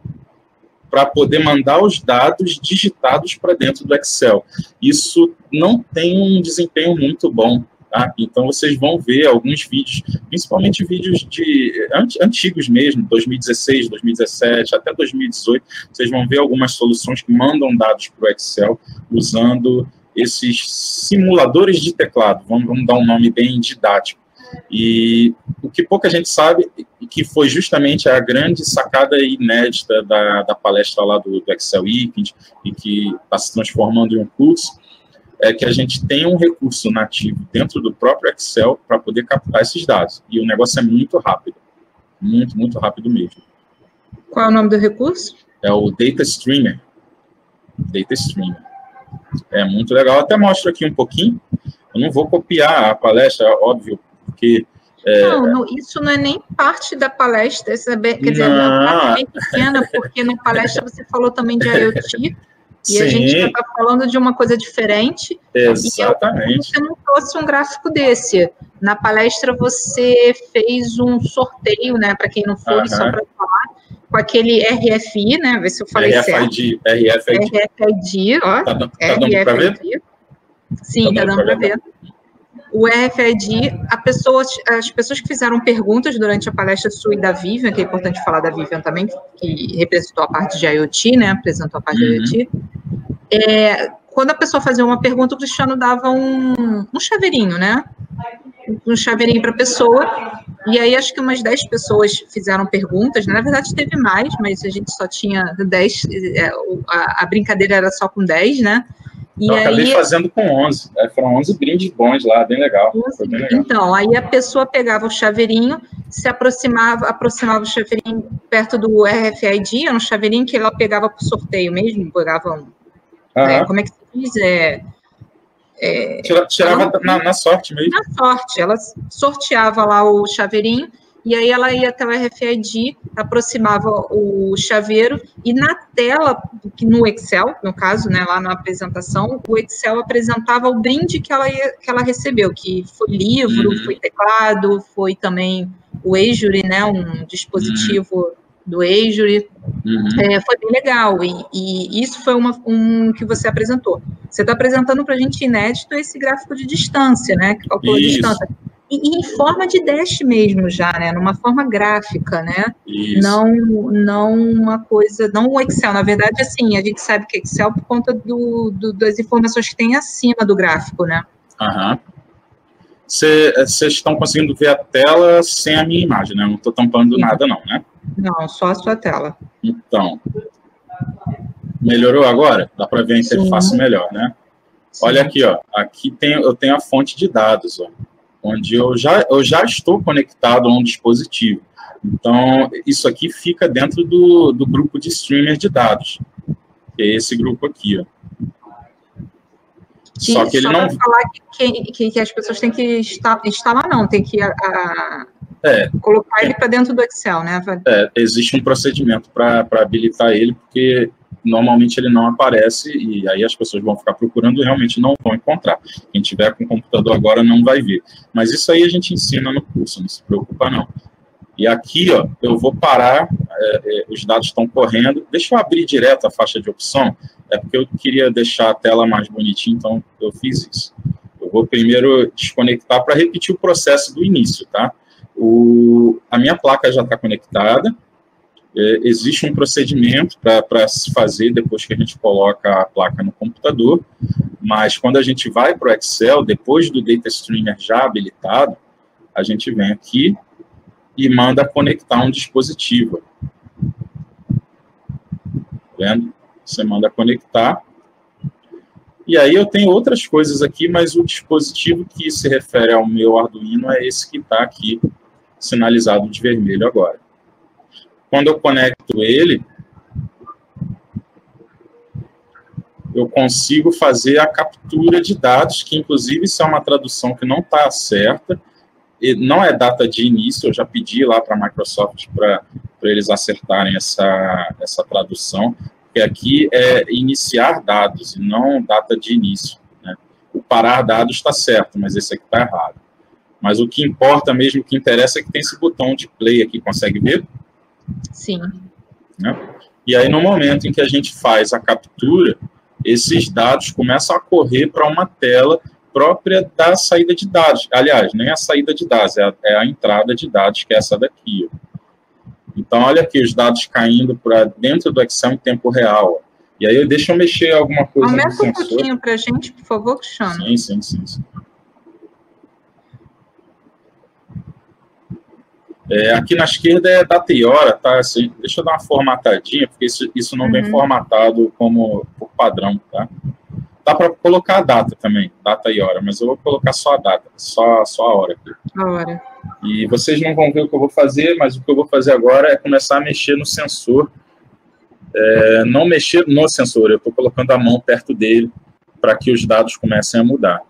para poder mandar os dados digitados para dentro do Excel. Isso não tem um desempenho muito bom. Tá? Então, vocês vão ver alguns vídeos, principalmente vídeos antigos mesmo, 2016, 2017, até 2018, vocês vão ver algumas soluções que mandam dados para o Excel usando esses simuladores de teclado, vamos dar um nome bem didático. E o que pouca gente sabe, que foi justamente a grande sacada inédita da palestra lá do Excel Weekend, e que está se transformando em um curso, é que a gente tem um recurso nativo dentro do próprio Excel para poder captar esses dados. E o negócio é muito rápido. Muito, muito rápido mesmo. Qual é o nome do recurso? É o Data Streamer. Data Streamer. É muito legal. Eu até mostro aqui um pouquinho. Eu não vou copiar a palestra, óbvio, porque... Não, isso não é nem parte da palestra. Quer dizer, é uma parte bem pequena, porque na palestra você falou também de IoT, e a gente já está falando de uma coisa diferente. Exatamente. Você não trouxe um gráfico desse. Na palestra você fez um sorteio, né? Para quem não foi, só para falar, com aquele RFI, né? Ver se eu falei certo. RFID, ó. Tá dando para ver? Sim, está dando para ver. O RFID, as pessoas que fizeram perguntas durante a palestra sua e da Vivian, que é importante falar da Vivian também, que representou a parte de IoT, né? Apresentou a parte de IoT. Quando a pessoa fazia uma pergunta, o Cristiano dava um chaveirinho, né? Um chaveirinho para a pessoa. E aí, acho que umas 10 pessoas fizeram perguntas. Na verdade, teve mais, mas a gente só tinha 10. A brincadeira era só com 10, né? E eu acabei fazendo com 11. Foram 11 brindes bons lá, bem legal. Foi bem legal. Então, aí a pessoa pegava o chaveirinho, se aproximava o chaveirinho perto do RFID, era um chaveirinho que ela pegava por sorteio mesmo, pegava como é que se diz? Tirava na sorte mesmo. Na sorte, ela sorteava lá o chaveirinho e aí ela ia até o RFID, aproximava o chaveiro, e na tela, no Excel, no caso, né, lá na apresentação, o Excel apresentava o brinde que ela recebeu, que foi livro, foi teclado, foi também o Azure, né, um dispositivo do Azure. Foi bem legal, e isso foi um que você apresentou. Você está apresentando para a gente inédito esse gráfico de distância, né, que calcula a distância. E em forma de dash mesmo já, né, numa forma gráfica, né, não uma coisa, não o Excel, na verdade, assim, a gente sabe que Excel por conta das informações que tem acima do gráfico, né. Vocês estão conseguindo ver a tela sem a minha imagem, né, não estou tampando nada não, né? Não, só a sua tela. Então, melhorou agora? Dá para ver a interface melhor, né? Sim. Olha aqui, ó, aqui eu tenho a fonte de dados, ó, onde eu já estou conectado a um dispositivo. Então, isso aqui fica dentro do grupo de streamer de dados, que é esse grupo aqui, ó. Só que ele não... falar que as pessoas têm que instalar, não, tem que colocar ele para dentro do Excel, né? Existe um procedimento para habilitar ele, porque normalmente ele não aparece, e aí as pessoas vão ficar procurando e realmente não vão encontrar. Quem tiver com o computador agora não vai ver. Mas isso aí a gente ensina no curso, não se preocupa não. E aqui, ó, eu vou parar, os dados estão correndo. Deixa eu abrir direto a faixa de opção, porque eu queria deixar a tela mais bonitinha, então eu fiz isso. Eu vou primeiro desconectar para repetir o processo do início, tá? A minha placa já está conectada, existe um procedimento para se fazer depois que a gente coloca a placa no computador, mas quando a gente vai para o Excel, depois do Data Streamer já habilitado, a gente vem aqui e manda conectar um dispositivo. Tá vendo? Você manda conectar. E aí eu tenho outras coisas aqui, mas o dispositivo que se refere ao meu Arduino é esse que está aqui, sinalizado de vermelho agora. Quando eu conecto ele, eu consigo fazer a captura de dados, que inclusive isso é uma tradução que não está certa, não é data de início, eu já pedi lá para a Microsoft para eles acertarem essa tradução, porque aqui é iniciar dados e não data de início, né? O parar dados está certo, mas esse aqui está errado. Mas o que importa mesmo, o que interessa é que tem esse botão de play aqui, consegue ver? Sim. Né? E aí, no momento em que a gente faz a captura, esses dados começam a correr para uma tela própria da saída de dados. Aliás, nem a saída de dados, é a entrada de dados, que é essa daqui. Ó. Então, olha aqui, os dados caindo para dentro do Excel em tempo real. Ó. E aí, deixa eu mexer alguma coisa no sensor. Aumenta um pouquinho para a gente, por favor, Cristiano. Sim. Aqui na esquerda é data e hora, tá? Assim, deixa eu dar uma formatadinha, porque isso não vem formatado como por padrão, tá? Dá para colocar a data também, data e hora, mas eu vou colocar só a data, só a hora aqui. A hora. E vocês não vão ver o que eu vou fazer, mas o que eu vou fazer agora é começar a mexer no sensor. Não mexer no sensor, eu estou colocando a mão perto dele para que os dados comecem a mudar.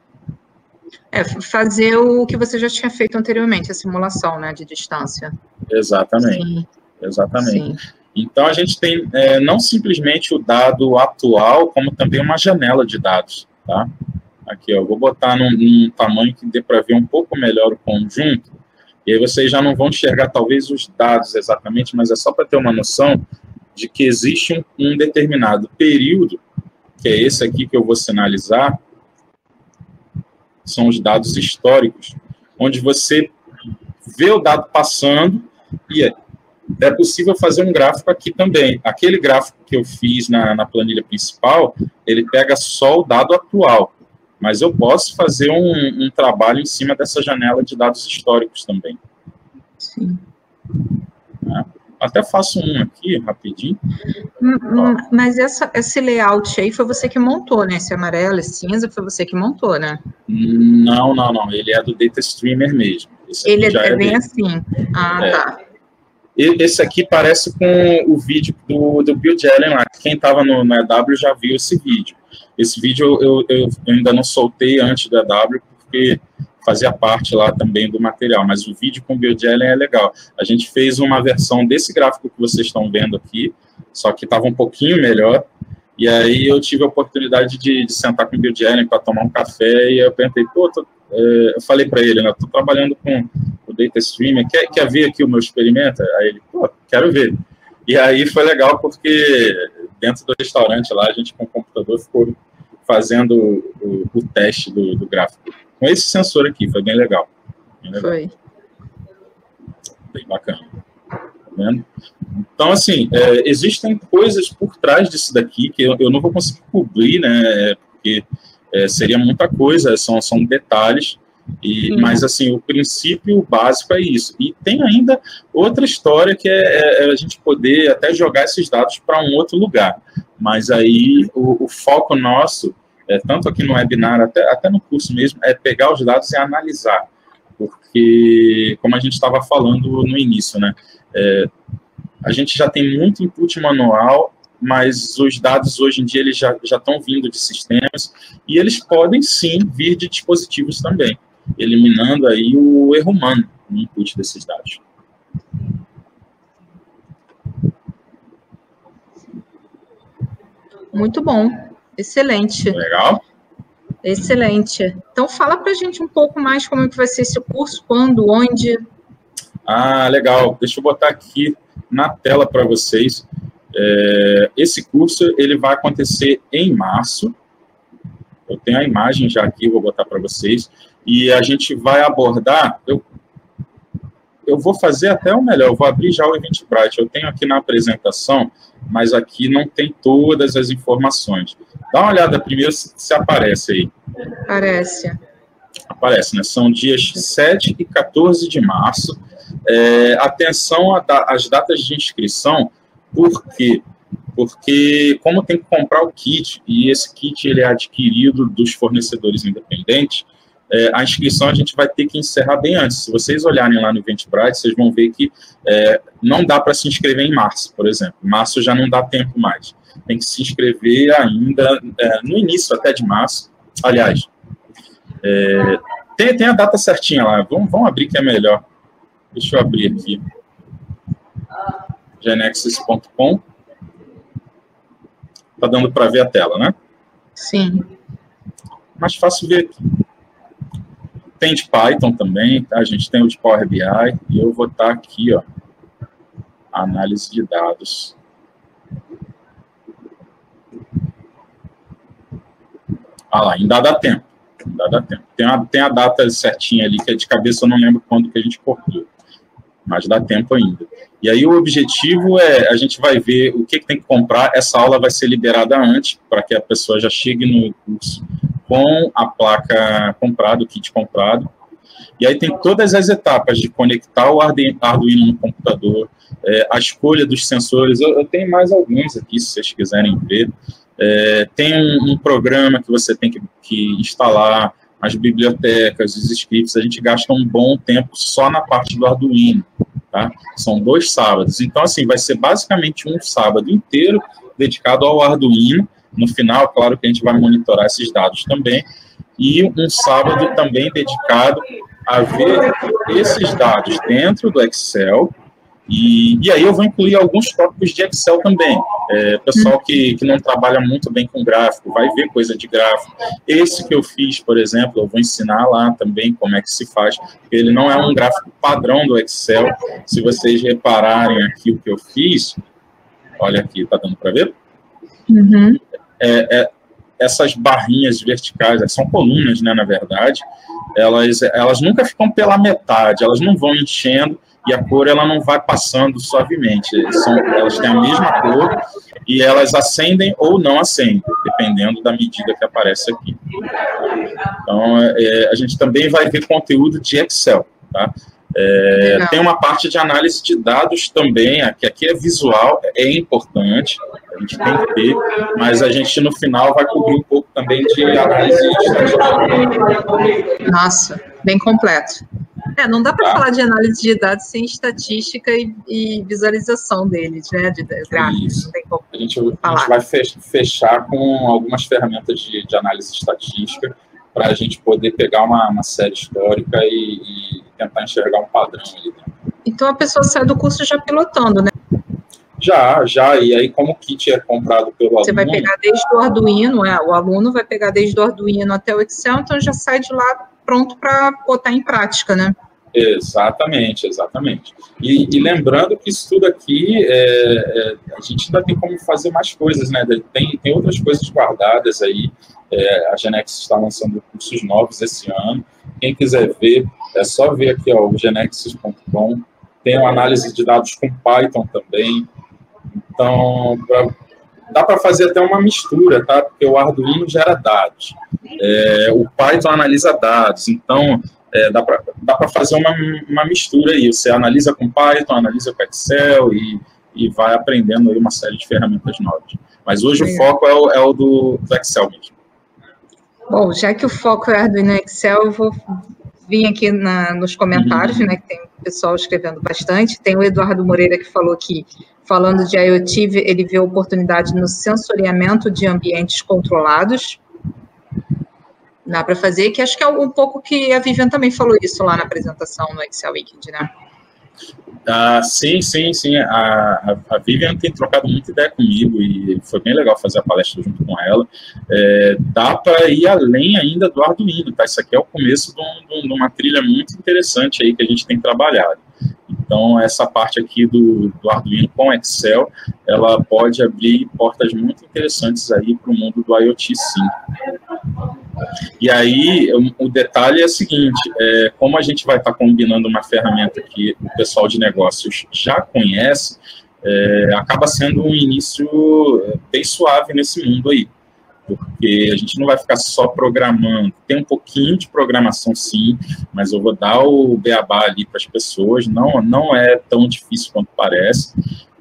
Fazer o que você já tinha feito anteriormente, a simulação, né, de distância. Exatamente. Sim. Exatamente. Sim. Então, a gente tem não simplesmente o dado atual, como também uma janela de dados, tá? Aqui, ó, eu vou botar num tamanho que dê para ver um pouco melhor o conjunto, e aí vocês já não vão enxergar, talvez, os dados exatamente, mas é só para ter uma noção de que existe um determinado período, que é esse aqui que eu vou sinalizar, são os dados históricos, onde você vê o dado passando e é possível fazer um gráfico aqui também. Aquele gráfico que eu fiz na planilha principal, ele pega só o dado atual, mas eu posso fazer um trabalho em cima dessa janela de dados históricos também. Sim. Até faço um aqui, rapidinho. Mas esse layout aí foi você que montou, né? Esse amarelo, esse cinza, foi você que montou, né? Não. Ele é do Data Streamer mesmo. Ele é bem assim. Tá. Esse aqui parece com o vídeo do Bill Jelen lá. Quem estava no EW já viu esse vídeo. Esse vídeo eu ainda não soltei antes do EW, porque fazia parte lá também do material, mas o vídeo com BioGelly é legal. A gente fez uma versão desse gráfico que vocês estão vendo aqui, só que estava um pouquinho melhor, e aí eu tive a oportunidade de sentar com o BioGelly para tomar um café, e eu perguntei, pô, eu falei para ele, né, estou trabalhando com o Data Streamer, quer ver aqui o meu experimento? Aí ele, pô, quero ver. E aí foi legal, porque dentro do restaurante lá, a gente com o computador ficou fazendo o teste do gráfico. Com esse sensor aqui, foi bem legal. Bem legal. Foi. Bem bacana. Tá vendo? Então, assim, existem coisas por trás disso daqui que eu não vou conseguir cobrir, né, porque seria muita coisa, são detalhes, mas, assim, o princípio básico é isso. E tem ainda outra história, que é a gente poder até jogar esses dados para um outro lugar. Mas aí o foco nosso, tanto aqui no webinar, até no curso mesmo, é pegar os dados e analisar. Porque, como a gente estava falando no início, né, a gente já tem muito input manual, mas os dados hoje em dia eles já estão vindo de sistemas, e eles podem sim vir de dispositivos também, eliminando aí o erro humano no input desses dados. Muito bom, excelente. Legal? Excelente. Então, fala para a gente um pouco mais como é que vai ser esse curso, quando, onde. Ah, legal. Deixa eu botar aqui na tela para vocês. Esse curso ele vai acontecer em março. Eu tenho a imagem já aqui, vou botar para vocês. E a gente vai abordar... Eu vou fazer até o melhor, eu vou abrir já o Eventbrite. Eu tenho aqui na apresentação, mas aqui não tem todas as informações. Dá uma olhada primeiro se aparece aí. Aparece, né? São dias 7 e 14 de março. Atenção às datas de inscrição, por quê? Porque como tem que comprar o kit, e esse kit ele é adquirido dos fornecedores independentes, a inscrição a gente vai ter que encerrar bem antes. Se vocês olharem lá no Eventbrite, vocês vão ver que não dá para se inscrever em março, por exemplo. Em março já não dá tempo mais. Tem que se inscrever ainda no início até de março. Aliás, tem a data certinha lá. Vamos abrir que é melhor. Deixa eu abrir aqui. genexus.com. Tá dando para ver a tela, né? Sim. Mais fácil ver aqui. Tem de Python também, tá? A gente tem o de Power BI, e eu vou estar aqui, ó, análise de dados. Lá, ainda dá tempo. Tem a data certinha ali, que é de cabeça, eu não lembro quando que a gente cortou, mas dá tempo ainda. E aí o objetivo a gente vai ver o que tem que comprar. Essa aula vai ser liberada antes, para que a pessoa já chegue no curso com a placa comprada, o kit comprado. E aí tem todas as etapas de conectar o Arduino no computador, a escolha dos sensores. Eu tenho mais alguns aqui, se vocês quiserem ver. Tem um programa que você tem que instalar, as bibliotecas, os scripts. A gente gasta um bom tempo só na parte do Arduino, tá? São 2 sábados. Então, assim, vai ser basicamente um sábado inteiro dedicado ao Arduino. No final, claro que a gente vai monitorar esses dados também, e um sábado também dedicado a ver esses dados dentro do Excel, e aí eu vou incluir alguns tópicos de Excel também. Pessoal que não trabalha muito bem com gráfico, vai ver coisa de gráfico. Esse que eu fiz, por exemplo, eu vou ensinar lá também como é que se faz, porque ele não é um gráfico padrão do Excel. Se vocês repararem aqui o que eu fiz, olha aqui, tá dando para ver? Uhum. Essas barrinhas verticais, são colunas, né, na verdade, elas nunca ficam pela metade, elas não vão enchendo, e a cor ela não vai passando suavemente. Elas têm a mesma cor, e elas acendem ou não acendem, dependendo da medida que aparece aqui. Então, a gente também vai ver conteúdo de Excel, tá? Tem uma parte de análise de dados também, que aqui é visual, é importante, a gente tem que ter, mas a gente no final vai cobrir um pouco também de análise estatística. Nossa, bem completo. Não dá para falar de análise de dados sem estatística e visualização deles, né, de gráficos. Não tem como a gente vai fechar com algumas ferramentas de análise estatística, para a gente poder pegar uma série histórica e tentar enxergar um padrão ali dentro. Então a pessoa sai do curso já pilotando, né? Já, e aí como o kit é comprado pelo aluno... Você vai pegar desde o Arduino, o aluno vai pegar desde o Arduino até o Excel, então já sai de lá pronto para botar em prática, né? Exatamente. E lembrando que isso tudo aqui, a gente ainda tem como fazer mais coisas, né? Tem outras coisas guardadas aí. A Genex está lançando cursos novos esse ano. Quem quiser ver, é só ver aqui, ó, o genexus.com. Tem uma análise de dados com Python também. Então, dá para fazer até uma mistura, tá? Porque o Arduino gera dados. O Python analisa dados. Então, dá para fazer uma mistura aí. Você analisa com Python, analisa com Excel e vai aprendendo aí uma série de ferramentas novas. Mas hoje o foco é o do Excel mesmo. Bom, já que o foco é Arduino e Excel, eu vou vir aqui nos comentários, né, que tem pessoal escrevendo bastante. Tem o Eduardo Moreira que falou que, falando de IoT, ele vê oportunidade no sensoriamento de ambientes controlados. Dá para fazer, que acho que é um pouco que a Vivian também falou isso lá na apresentação no Excel Weekend, né? Sim. A Vivian tem trocado muita ideia comigo e foi bem legal fazer a palestra junto com ela. Dá para ir além ainda do Arduino, tá? Isso aqui é o começo de uma trilha muito interessante aí que a gente tem trabalhado. Então, essa parte aqui do Arduino com Excel, ela pode abrir portas muito interessantes aí para o mundo do IoT, sim. E aí, o detalhe é o seguinte, como a gente vai estar combinando uma ferramenta que o pessoal de negócios já conhece, acaba sendo um início bem suave nesse mundo aí. Porque a gente não vai ficar só programando. Tem um pouquinho de programação, sim, mas eu vou dar o beabá ali para as pessoas. Não é tão difícil quanto parece.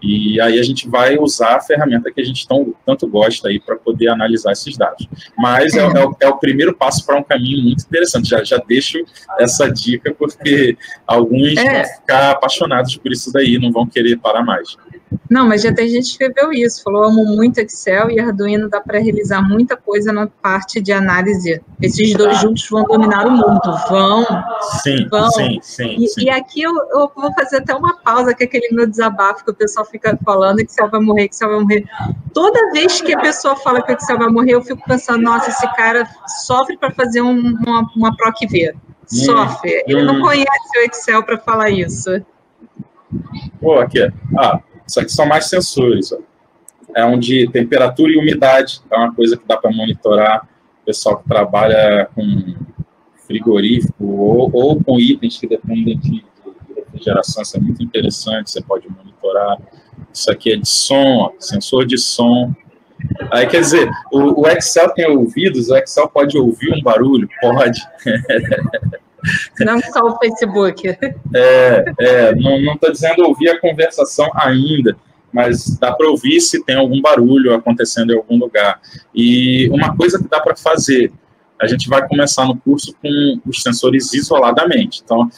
E aí a gente vai usar a ferramenta que a gente tanto gosta aí para poder analisar esses dados. Mas é o primeiro passo para um caminho muito interessante. Já deixo essa dica, porque alguns vão ficar apaixonados por isso daí, não vão querer parar mais. Não, mas já tem gente que escreveu isso, falou, amo muito Excel e Arduino dá para realizar muita coisa na parte de análise. Esses dois juntos vão dominar o mundo, vão. Sim. E aqui eu vou fazer até uma pausa, que é aquele meu desabafo que o pessoal fica falando, que Excel vai morrer, que Excel vai morrer. Toda vez que a pessoa fala que o Excel vai morrer, eu fico pensando, nossa, esse cara sofre para fazer uma PROC-V. Sofre. Ele não conhece o Excel para falar isso. Pô, aqui, isso aqui são mais sensores, ó. É um de temperatura e umidade, é uma coisa que dá para monitorar. O pessoal que trabalha com frigorífico ou com itens que dependem de refrigeração, isso é muito interessante, você pode monitorar. Isso aqui é de som, ó, sensor de som. Aí, quer dizer, o Excel tem ouvidos, o Excel pode ouvir um barulho? Pode. Não só o Facebook. Não estou dizendo ouvir a conversação ainda, mas dá para ouvir se tem algum barulho acontecendo em algum lugar. E uma coisa que dá para fazer, a gente vai começar no curso com os sensores isoladamente. Então,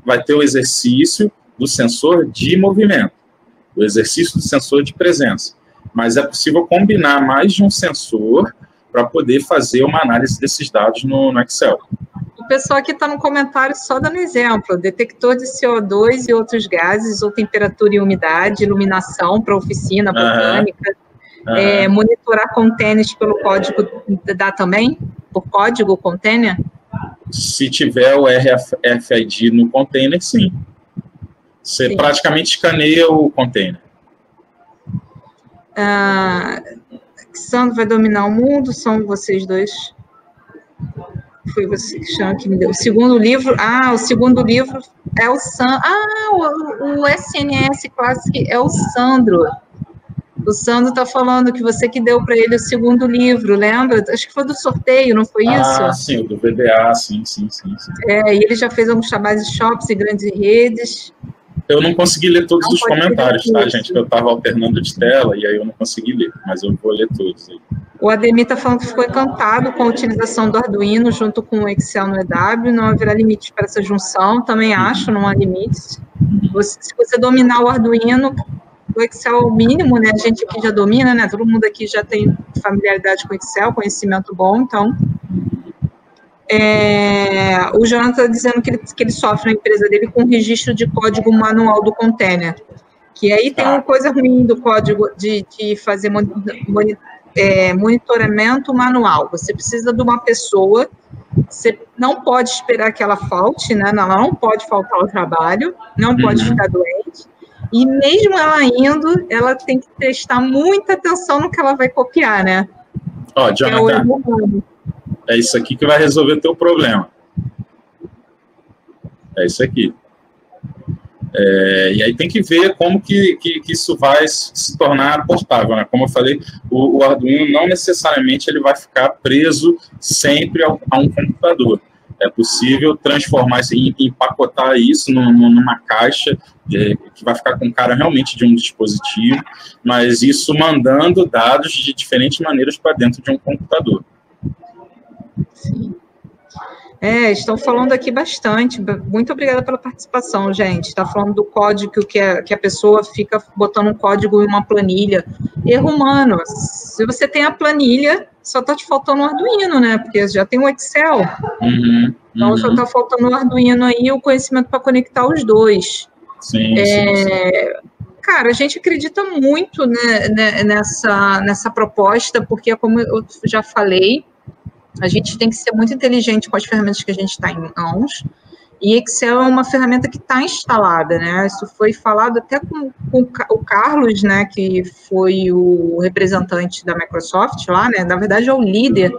vai ter o exercício do sensor de movimento, o exercício do sensor de presença. Mas é possível combinar mais de um sensor para poder fazer uma análise desses dados no Excel. O pessoal aqui está no comentário só dando exemplo, detector de CO2 e outros gases, ou temperatura e umidade, iluminação para oficina, botânica, monitorar containers pelo código, dá também? Por código container? Se tiver o RFID no container, sim. Você praticamente escaneia o container. Sandro vai dominar o mundo, são vocês dois. Foi você que me deu. O segundo livro é o Sandro. O SNS Classic é o Sandro. O Sandro está falando que você que deu para ele o segundo livro, lembra? Acho que foi do sorteio, não foi isso? Sim, do VBA, sim. E ele já fez alguns trabalhos de shops e grandes redes. Eu não consegui ler todos os comentários, tá, gente? Eu estava alternando de tela e aí eu não consegui ler, mas eu vou ler todos aí. O Ademir está falando que ficou encantado com a utilização do Arduino junto com o Excel no EW, não haverá limites para essa junção, também acho, não há limites. Se você dominar o Arduino, o Excel é o mínimo, né? A gente aqui já domina, né? Todo mundo aqui já tem familiaridade com o Excel, conhecimento bom, então o Jonathan está dizendo que ele sofre na empresa dele com registro de código manual do container. Que aí tem uma coisa ruim do código de fazer monitoramento manual. Você precisa de uma pessoa, você não pode esperar que ela falte, né? Ela não pode faltar ao trabalho, não pode ficar doente. E mesmo ela indo, ela tem que prestar muita atenção no que ela vai copiar, né? Ó, Jonathan, é isso aqui que vai resolver o teu problema. É isso aqui. E aí tem que ver como que isso vai se tornar portável, né? Como eu falei, o Arduino não necessariamente ele vai ficar preso sempre a um computador. É possível transformar isso, empacotar isso numa caixa que vai ficar com cara realmente de um dispositivo, mas isso mandando dados de diferentes maneiras para dentro de um computador. Sim. Estão falando aqui bastante. Muito obrigada pela participação, gente. Está falando do código que a pessoa fica botando um código em uma planilha. Erro humano. Se você tem a planilha, só está te faltando o Arduino, né? Porque já tem o Excel. Então, só está faltando o Arduino aí, o conhecimento para conectar os dois. Sim. Cara, a gente acredita muito, né, nessa proposta, porque, como eu já falei, a gente tem que ser muito inteligente com as ferramentas que a gente está em mãos, e Excel é uma ferramenta que está instalada, né? Isso foi falado até com o Carlos, né, que foi o representante da Microsoft lá, né? Na verdade, é o líder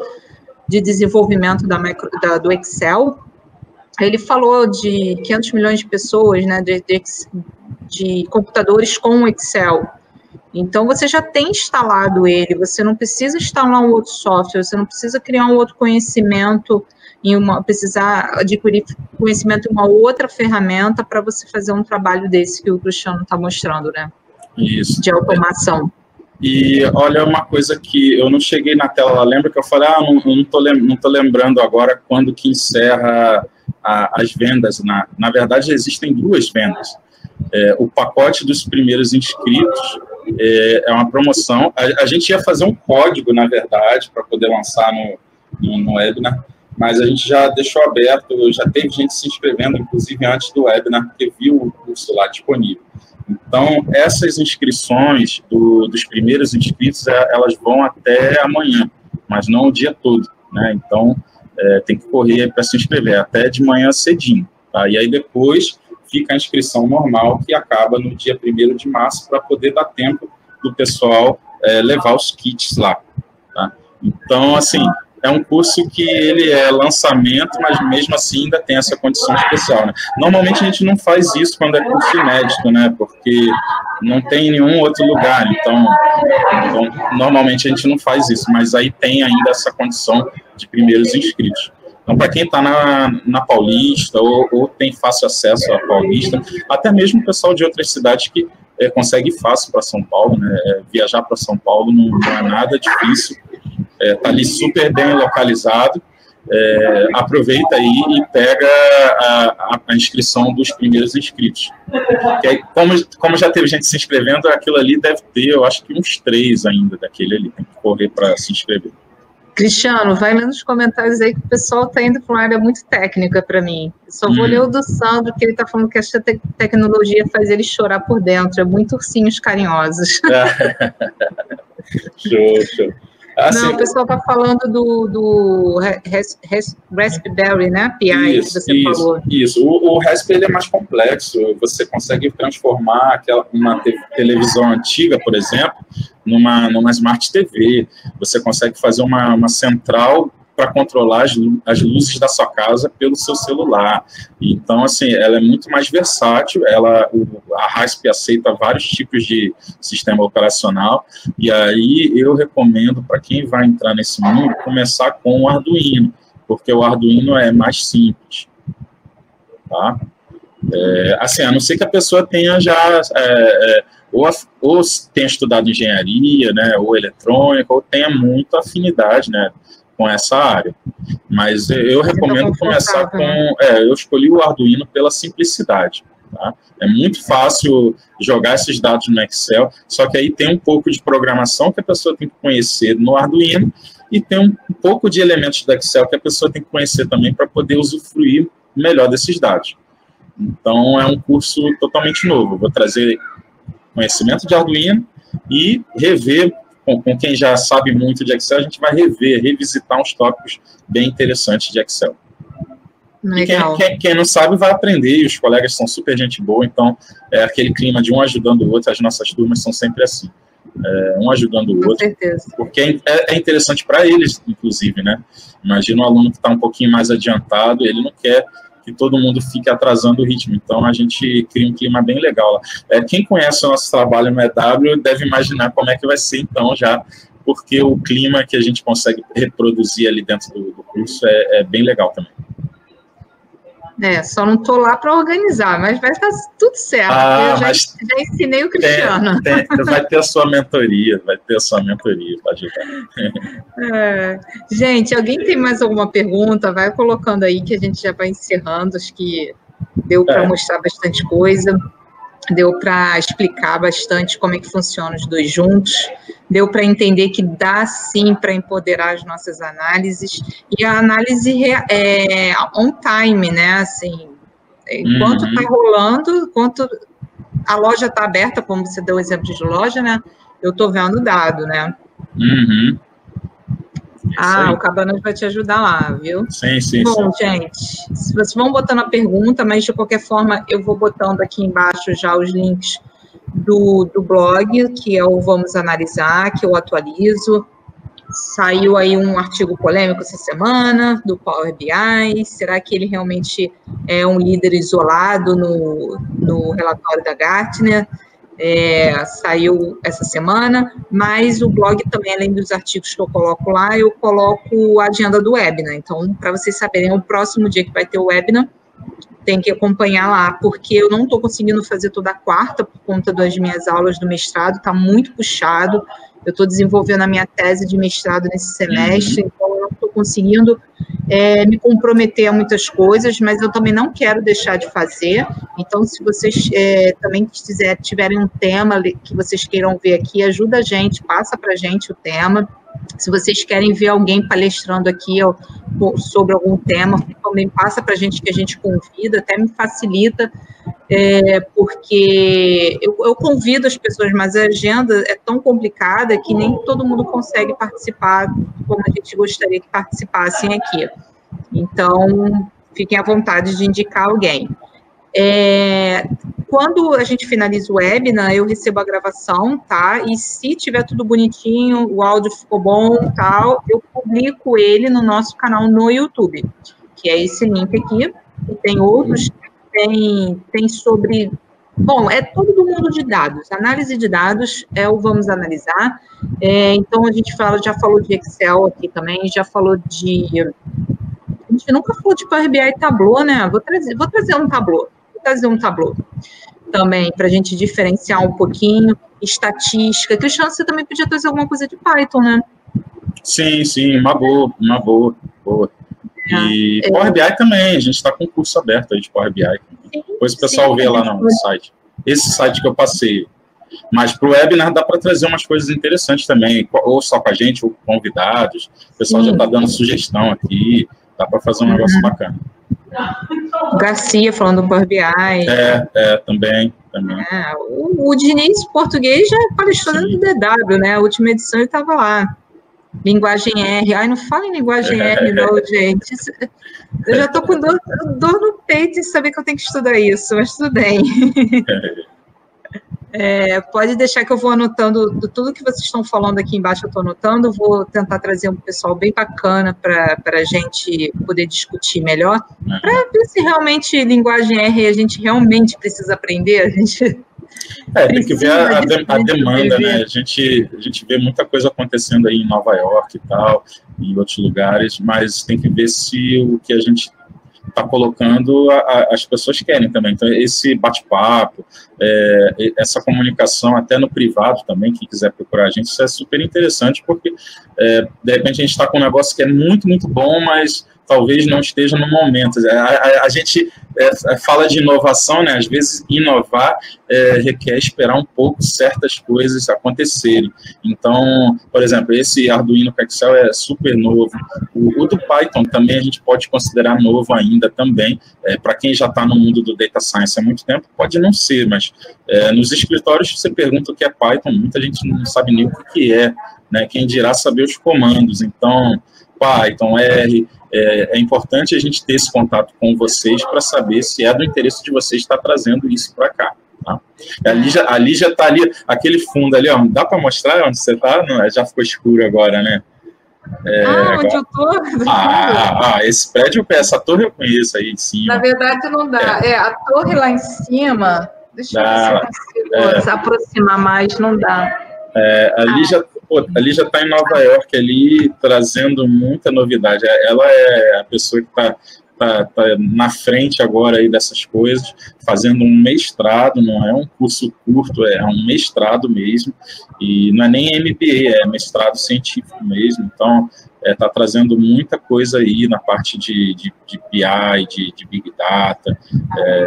de desenvolvimento do Excel. Ele falou de 500 milhões de pessoas, né, de computadores com Excel. Então, você já tem instalado ele, você não precisa instalar um outro software, você não precisa criar um outro conhecimento, precisar adquirir conhecimento em uma outra ferramenta para você fazer um trabalho desse que o Cristiano está mostrando, né? Isso. De automação. E olha uma coisa que eu não cheguei na tela, lembra que eu falei, não tô lembrando agora quando que encerra as vendas. Na verdade, existem duas vendas. O pacote dos primeiros inscritos é uma promoção. A gente ia fazer um código, na verdade, para poder lançar no webinar, mas a gente já deixou aberto, já teve gente se inscrevendo, inclusive antes do webinar, porque viu o curso lá disponível. Então, essas inscrições dos primeiros inscritos, elas vão até amanhã, mas não o dia todo, né? Então, tem que correr para se inscrever, até de manhã cedinho, tá? E aí depois fica a inscrição normal, que acaba no dia 1º de março, para poder dar tempo do pessoal levar os kits lá, tá? Então, assim, é um curso que ele é lançamento, mas mesmo assim ainda tem essa condição especial, né? Normalmente a gente não faz isso quando é curso inédito, né? Porque não tem em nenhum outro lugar, então normalmente a gente não faz isso, mas aí tem ainda essa condição de primeiros inscritos. Então, para quem está na Paulista ou tem fácil acesso à Paulista, até mesmo o pessoal de outras cidades que consegue ir fácil para São Paulo, né? Viajar para São Paulo não é nada difícil, está ali super bem localizado. Aproveita aí e pega a inscrição dos primeiros inscritos. Que aí, como já teve gente se inscrevendo, aquilo ali deve ter, eu acho que uns 3 ainda daquele ali, tem que correr para se inscrever. Cristiano, vai lendo nos comentários aí que o pessoal está indo para uma área muito técnica para mim. Eu só vou ler o do Sandro, que ele está falando que essa tecnologia faz ele chorar por dentro. É muito ursinhos carinhosos. Show. Assim, não, o pessoal está falando do Raspberry, né? PI, que você falou. Isso. O Raspberry é mais complexo. Você consegue transformar uma televisão antiga, por exemplo, numa Smart TV. Você consegue fazer uma central para controlar as luzes da sua casa pelo seu celular. Então, assim, ela é muito mais versátil, a Rasp aceita vários tipos de sistema operacional, e aí eu recomendo para quem vai entrar nesse mundo, começar com o Arduino, porque o Arduino é mais simples, tá? Assim, a não ser que a pessoa tenha já... ou tenha estudado engenharia, né, ou eletrônica, ou tenha muita afinidade, né, com essa área. Mas eu recomendo começar com... eu escolhi o Arduino pela simplicidade. Tá? tá? É muito fácil jogar esses dados no Excel, só que aí tem um pouco de programação que a pessoa tem que conhecer no Arduino e tem um pouco de elementos do Excel que a pessoa tem que conhecer também para poder usufruir melhor desses dados. Então, é um curso totalmente novo. Vou trazer conhecimento de Arduino e rever, com quem já sabe muito de Excel, a gente vai revisitar uns tópicos bem interessantes de Excel. Legal. Quem não sabe vai aprender, e os colegas são super gente boa, então é aquele clima de um ajudando o outro, as nossas turmas são sempre assim, um ajudando o outro. Com certeza. Porque é interessante para eles, inclusive, né? Imagina um aluno que está um pouquinho mais adiantado, ele não quer que todo mundo fique atrasando o ritmo, então a gente cria um clima bem legal lá. Quem conhece o nosso trabalho no EW deve imaginar como é que vai ser então já, porque o clima que a gente consegue reproduzir ali dentro do curso é bem legal também. Só não estou lá para organizar, mas vai estar tudo certo. Eu já ensinei o Cristiano. Vai ter a sua mentoria, para ajudar. Gente, alguém tem mais alguma pergunta? Vai colocando aí que a gente já vai encerrando. Acho que deu para mostrar bastante coisa, deu para explicar bastante como é que funciona os dois juntos, deu para entender que dá sim para empoderar as nossas análises, e a análise é on time, né? Assim, enquanto está rolando, enquanto a loja está aberta, como você deu o exemplo de loja, né? Eu estou vendo o dado, né? O Cabanas vai te ajudar lá, viu? Sim. Bom, gente, vocês vão botando a pergunta, mas de qualquer forma eu vou botando aqui embaixo já os links do blog, que é o Vamos Analisar, que eu atualizo. Saiu aí um artigo polêmico essa semana, do Power BI. Será que ele realmente é um líder isolado no relatório da Gartner? Saiu essa semana, mas o blog também, além dos artigos que eu coloco lá, eu coloco a agenda do webinar. Então, para vocês saberem, o próximo dia que vai ter o webinar, tem que acompanhar lá, porque eu não estou conseguindo fazer toda quarta por conta das minhas aulas do mestrado, está muito puxado. Eu estou desenvolvendo a minha tese de mestrado nesse semestre, então eu não estou conseguindo me comprometer a muitas coisas, mas eu também não quero deixar de fazer. Então, se vocês também tiverem um tema que vocês queiram ver aqui, ajuda a gente, passa para a gente o tema. Se vocês querem ver alguém palestrando aqui sobre algum tema, também passa para a gente, que a gente convida, até me facilita, porque eu convido as pessoas, mas a agenda é tão complicada que nem todo mundo consegue participar como a gente gostaria que participassem aqui. Então, fiquem à vontade de indicar alguém. Quando a gente finaliza o webinar, eu recebo a gravação, tá? E se tiver tudo bonitinho, o áudio ficou bom, tal, eu publico ele no nosso canal no YouTube, que é esse link aqui, e tem outros, tem sobre... Bom, é todo do mundo de dados, análise de dados é o Vamos Analisar, então a gente já falou de Excel aqui também, já falou de... A gente nunca falou de Power BI e Tableau, né? Vou trazer um Tableau também, para a gente diferenciar um pouquinho, estatística. Cristiano, você também podia trazer alguma coisa de Python, né? Sim, uma boa. E Power BI também, a gente está com um curso aberto aí de Power BI. Depois o pessoal vê lá no site. Esse site que eu passei. Mas para o webinar dá para trazer umas coisas interessantes também, ou só com a gente, ou com convidados. O pessoal já está dando sugestão aqui, dá para fazer um negócio bacana. Garcia falando do Power BI. Também. O Diniz, português, já palestrou no DW, né? A última edição ele estava lá. Linguagem R. Ai, não fala em linguagem R, não, gente. Eu já estou com dor no peito de saber que eu tenho que estudar isso, mas tudo bem. Pode deixar que eu vou anotando tudo que vocês estão falando aqui embaixo, eu estou anotando, vou tentar trazer um pessoal bem bacana para a gente poder discutir melhor, para ver se realmente linguagem R a gente realmente precisa aprender, a gente... tem que ver a demanda, né? A gente vê muita coisa acontecendo aí em Nova York e tal, em outros lugares, mas tem que ver se o que a gente está colocando as pessoas querem também. Então, esse bate-papo, essa comunicação até no privado também, quem quiser procurar a gente, isso é super interessante, porque de repente a gente está com um negócio que é muito, muito bom, mas talvez não esteja no momento. A gente fala de inovação, né? Às vezes inovar requer esperar um pouco certas coisas acontecerem. Então, por exemplo, esse Arduino com Excel é super novo. O do Python também a gente pode considerar novo ainda também. Para quem já está no mundo do Data Science há muito tempo, pode não ser, mas nos escritórios você pergunta o que é Python, muita gente não sabe nem o que é, né? Quem dirá saber os comandos. Então, Python, R, é importante a gente ter esse contato com vocês para saber se é do interesse de vocês estar trazendo isso para cá. Tá? Ali já está ali, aquele fundo ali, ó, dá para mostrar onde você está? Já ficou escuro agora, né? Onde eu tô? Esse prédio, essa torre eu conheço aí de cima. Na verdade não dá. A torre lá em cima, deixa eu ver se eu consigo se aproximar mais, não dá. Ali já está em Nova York, ali trazendo muita novidade. Ela é a pessoa que está na frente agora aí dessas coisas, fazendo um mestrado, não é um curso curto, é um mestrado mesmo, e não é nem MBA, é mestrado científico mesmo. Então, está trazendo muita coisa aí na parte de BI, de Big Data.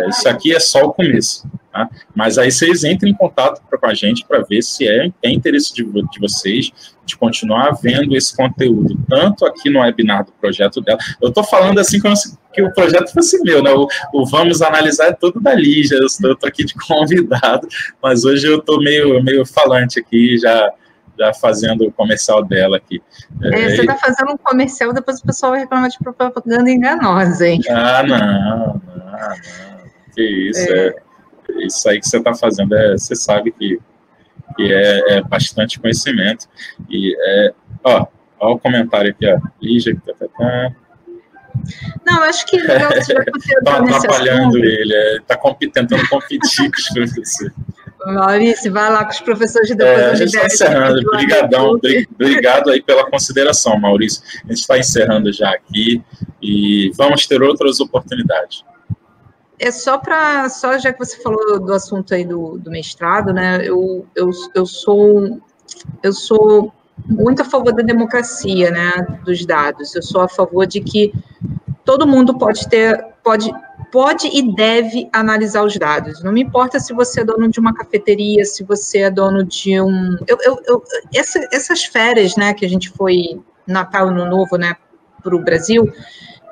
Isso aqui é só o começo. Tá? Mas aí vocês entrem em contato com a gente para ver se é interesse de vocês de continuar vendo esse conteúdo, tanto aqui no webinar do projeto dela. Eu estou falando assim como se que o projeto fosse meu, né? O Vamos Analisar é todo da Lígia, eu estou aqui de convidado, mas hoje eu estou meio falante aqui, já fazendo o comercial dela aqui. Você está fazendo um comercial, depois o pessoal reclama de propaganda enganosa, hein? Não. Que isso, isso aí que você está fazendo, você sabe que é bastante conhecimento. E ó o comentário aqui, ó. Lígia, Não, acho que legal você já está atrapalhando ele, está tentando competir com os professores. Maurício, vai lá com os professores de depois. A gente está encerrando. Obrigado aí pela consideração, Maurício. A gente está encerrando já aqui e vamos ter outras oportunidades. Só já que você falou do assunto aí do mestrado, né? Eu sou muito a favor da democracia, né? Dos dados. Eu sou a favor de que todo mundo pode e deve analisar os dados. Não me importa se você é dono de uma cafeteria, se você é dono de um... Essas férias, né, que a gente foi, Natal, Ano Novo, né, para o Brasil,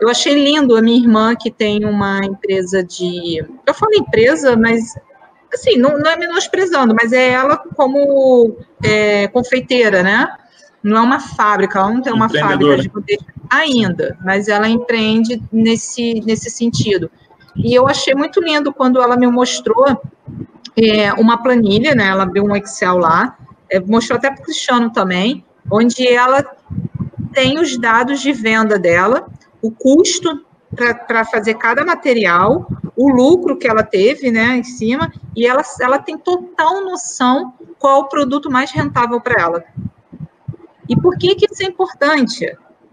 eu achei lindo a minha irmã, que tem uma empresa eu falo empresa, mas, assim, não é menosprezando, mas é ela como confeiteira, né? Não é uma fábrica, ela não tem uma fábrica de poder ainda, mas ela empreende nesse sentido. E eu achei muito lindo quando ela me mostrou uma planilha, né? Ela abriu um Excel lá, mostrou até para o Cristiano também, onde ela tem os dados de venda dela, o custo para fazer cada material, o lucro que ela teve, né, em cima, e ela tem total noção qual o produto mais rentável para ela. E por que isso é importante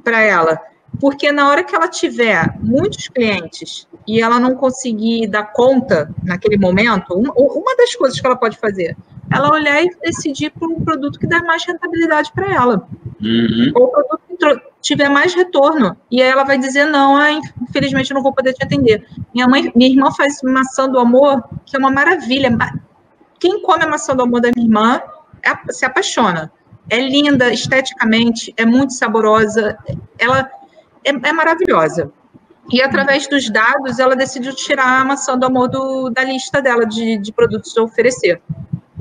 para ela? Porque na hora que ela tiver muitos clientes e ela não conseguir dar conta naquele momento, uma das coisas que ela pode fazer, ela olhar e decidir por um produto que dá mais rentabilidade para ela. Uhum. Ou o produto que tiver mais retorno. E aí ela vai dizer, não, infelizmente eu não vou poder te atender. Minha irmã faz maçã do amor, que é uma maravilha. Quem come a maçã do amor da minha irmã se apaixona. É linda esteticamente, é muito saborosa, ela é maravilhosa. E através dos dados, ela decidiu tirar a maçã do amor da lista dela de produtos a oferecer.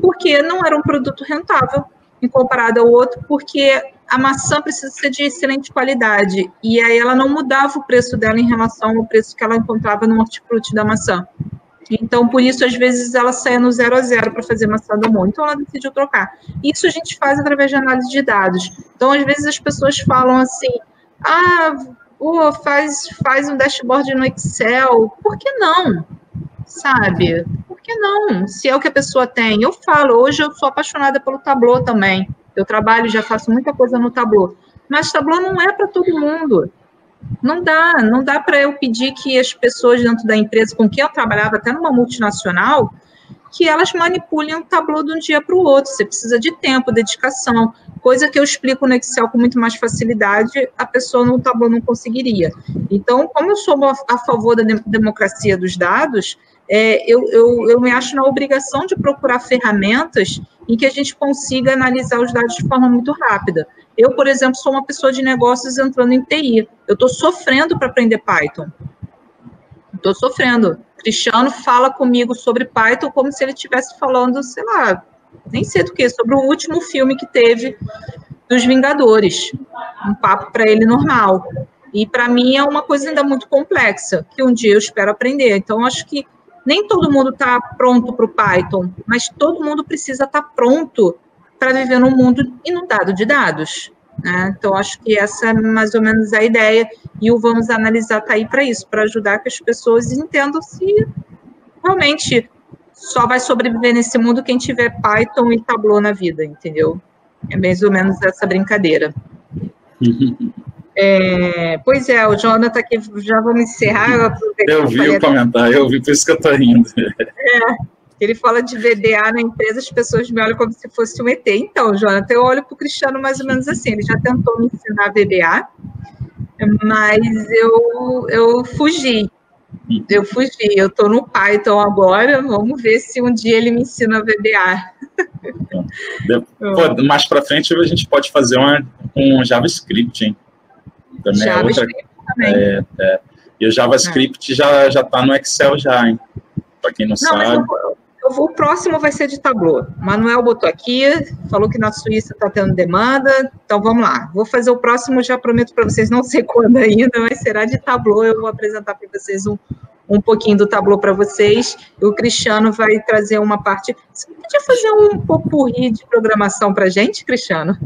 Porque não era um produto rentável em comparado ao outro, porque a maçã precisa ser de excelente qualidade. E aí ela não mudava o preço dela em relação ao preço que ela encontrava no hortifruti da maçã. Então, por isso, às vezes, ela saia no 0 a 0 para fazer maçã do amor. Então, ela decidiu trocar. Isso a gente faz através de análise de dados. Então, às vezes, as pessoas falam assim, faz um dashboard no Excel. Por que não? Sabe? Por que não? Se é o que a pessoa tem. Eu falo, hoje eu sou apaixonada pelo Tableau também. Eu trabalho, já faço muita coisa no Tableau. Mas Tableau não é para todo mundo. Não dá para eu pedir que as pessoas dentro da empresa com quem eu trabalhava, até numa multinacional, que elas manipulem o Tableau de um dia para o outro. Você precisa de tempo, dedicação, coisa que eu explico no Excel com muito mais facilidade, a pessoa no Tableau não conseguiria. Então, como eu sou a favor da democracia dos dados, eu me acho na obrigação de procurar ferramentas em que a gente consiga analisar os dados de forma muito rápida. Eu, por exemplo, sou uma pessoa de negócios entrando em TI. Eu estou sofrendo para aprender Python. Estou sofrendo. Cristiano fala comigo sobre Python como se ele estivesse falando, sei lá, nem sei do que, sobre o último filme que teve dos Vingadores. Um papo para ele normal. E para mim é uma coisa ainda muito complexa, que um dia eu espero aprender. Então, acho que nem todo mundo está pronto para o Python, mas todo mundo precisa estar pronto para viver num mundo inundado de dados. Né? Então, acho que essa é mais ou menos a ideia, e o Vamos Analisar está aí para isso, para ajudar que as pessoas entendam se realmente só vai sobreviver nesse mundo quem tiver Python e Tableau na vida, entendeu? É mais ou menos essa brincadeira. Pois é, o Jonathan aqui, já vamos encerrar. Eu vi o comentário, eu vi, por isso que eu estou rindo. Ele fala de VBA na empresa, as pessoas me olham como se fosse um ET. Então, Jonathan, eu olho para o Cristiano mais ou menos assim, ele já tentou me ensinar VBA, mas eu fugi. Eu estou no Python agora, vamos ver se um dia ele me ensina VBA. Mais para frente a gente pode fazer um JavaScript, hein? Também JavaScript também. E o JavaScript já está no Excel já, hein? Para quem não sabe. O próximo vai ser de Tableau. Manuel botou aqui, falou que na Suíça está tendo demanda, então vamos lá. Vou fazer o próximo, já prometo para vocês, não sei quando ainda, mas será de Tableau. Eu vou apresentar para vocês um pouquinho do Tableau para vocês. O Cristiano vai trazer uma parte. Você podia fazer um popurrí de programação para a gente, Cristiano?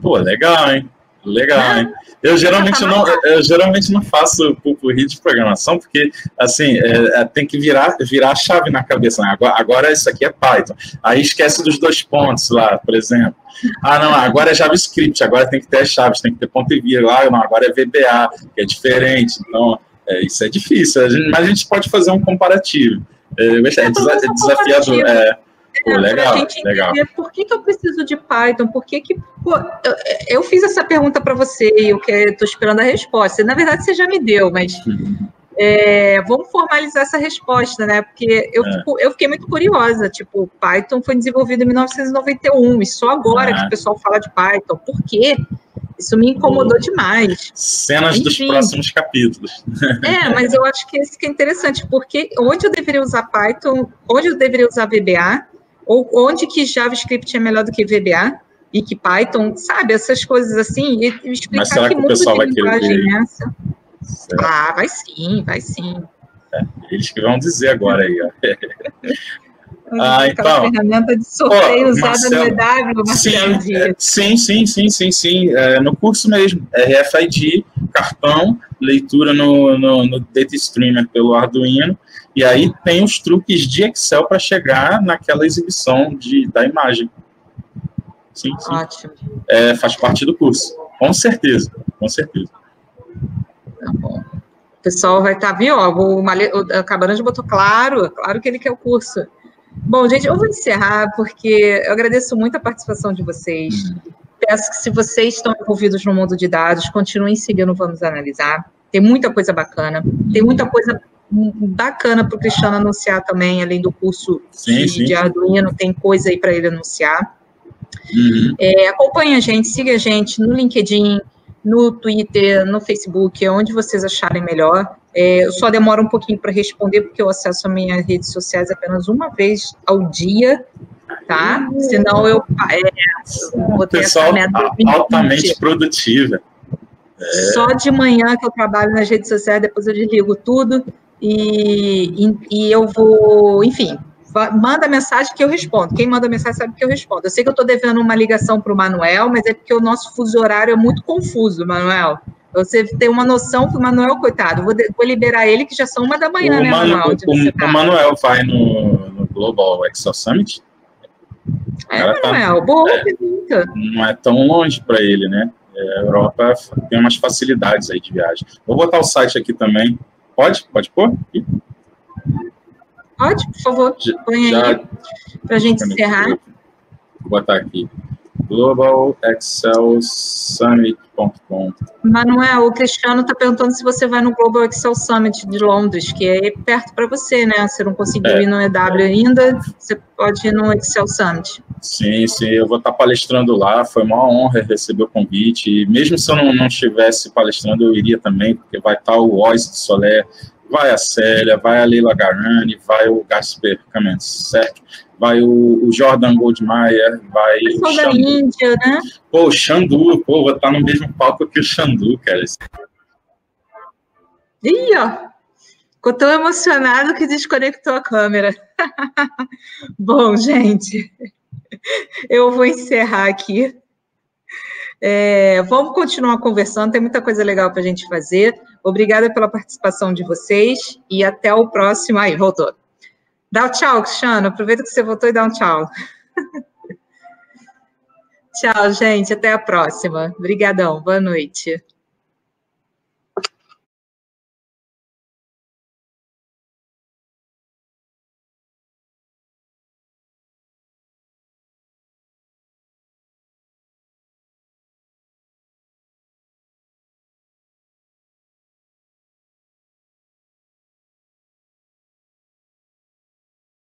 Pô, legal, hein? Legal, hein? Eu geralmente não faço popurrí de programação, porque, assim, tem que virar a chave na cabeça. Né? Agora isso aqui é Python. Aí esquece dos 2 pontos lá, por exemplo. Não, agora é JavaScript, agora tem que ter as chaves, tem que ter ponto e vírgula. Não, agora é VBA, que é diferente. Então, isso é difícil. Mas a gente pode fazer um comparativo. É desafiador. Pô, legal, pra gente entender por que eu preciso de Python, eu fiz essa pergunta para você e eu estou esperando a resposta. Na verdade, você já me deu, mas vamos formalizar essa resposta, né? Porque eu fiquei muito curiosa. Tipo, Python foi desenvolvido em 1991 e só agora que o pessoal fala de Python. Por quê? Isso me incomodou demais. Cenas dos próximos capítulos. Mas eu acho que esse que é interessante, porque onde eu deveria usar Python, onde eu deveria usar VBA, ou onde que JavaScript é melhor do que VBA e que Python, sabe? Essas coisas assim, e explicar. Mas será que o pessoal vai querer? Vai sim. Eles que vão dizer agora aí, ó. Aquela ferramenta de sorteio usada no EW, Marcelo Dias. Sim. No curso mesmo, RFID, cartão, leitura no Data Streamer pelo Arduino, e aí tem os truques de Excel para chegar naquela exibição da imagem. Sim. Ótimo. Faz parte do curso, com certeza. Tá bom. O pessoal vai estar, viu? O Cabaranjo botou claro que ele quer o curso. Bom, gente, eu vou encerrar, porque eu agradeço muito a participação de vocês. Peço que, se vocês estão envolvidos no mundo de dados, continuem seguindo Vamos Analisar. Tem muita coisa bacana. Tem muita coisa bacana para o Cristiano anunciar também, além do curso de Arduino, tem coisa aí para ele anunciar. Acompanhe a gente, siga a gente no LinkedIn, no Twitter, no Facebook, onde vocês acharem melhor. Eu só demoro um pouquinho para responder, porque eu acesso as minhas redes sociais apenas uma vez ao dia, tá? Senão eu vou ter essa meta altamente produtiva. Só de manhã que eu trabalho nas redes sociais, depois eu desligo tudo e eu vou, enfim, manda mensagem que eu respondo. Quem manda mensagem sabe que eu respondo. Eu sei que eu estou devendo uma ligação para o Manuel, mas é porque o nosso fuso horário é muito confuso, Manuel. Você tem uma noção que o Manuel, coitado, vou liberar ele, que já são 1 da manhã, né, Manuel? O Manuel vai no Global Excel Summit? Manuel, boa pergunta. Não é tão longe para ele, né? A Europa tem umas facilidades aí de viagem. Vou botar o site aqui também. Pode pôr? Pode, por favor, põe aí, para a gente encerrar. Vou botar aqui. globalexcelsummit.com. Manuel, o Cristiano está perguntando se você vai no Global Excel Summit de Londres, que é perto para você, né? Você não conseguiu ir no EW ainda, você pode ir no Excel Summit. Sim, eu vou estar palestrando lá, foi uma honra receber o convite, e mesmo se eu não estivesse palestrando, eu iria também, porque vai estar o Ois de Soler, vai a Célia, vai a Leila Garani, vai o Gasper Kamensek, vai o Jordan Goldmeier, vai o Xandu. Da Índia, né? Pô, o Xandu, vou estar no mesmo palco que o Xandu, cara. Ih, ó, ficou tão emocionado que desconectou a câmera. Bom, gente, eu vou encerrar aqui. Vamos continuar conversando, tem muita coisa legal para a gente fazer. Obrigada pela participação de vocês e até o próximo. Aí, voltou. Dá um tchau, Cristiano. Aproveita que você voltou e dá um tchau. Tchau, gente. Até a próxima. Obrigadão. Boa noite.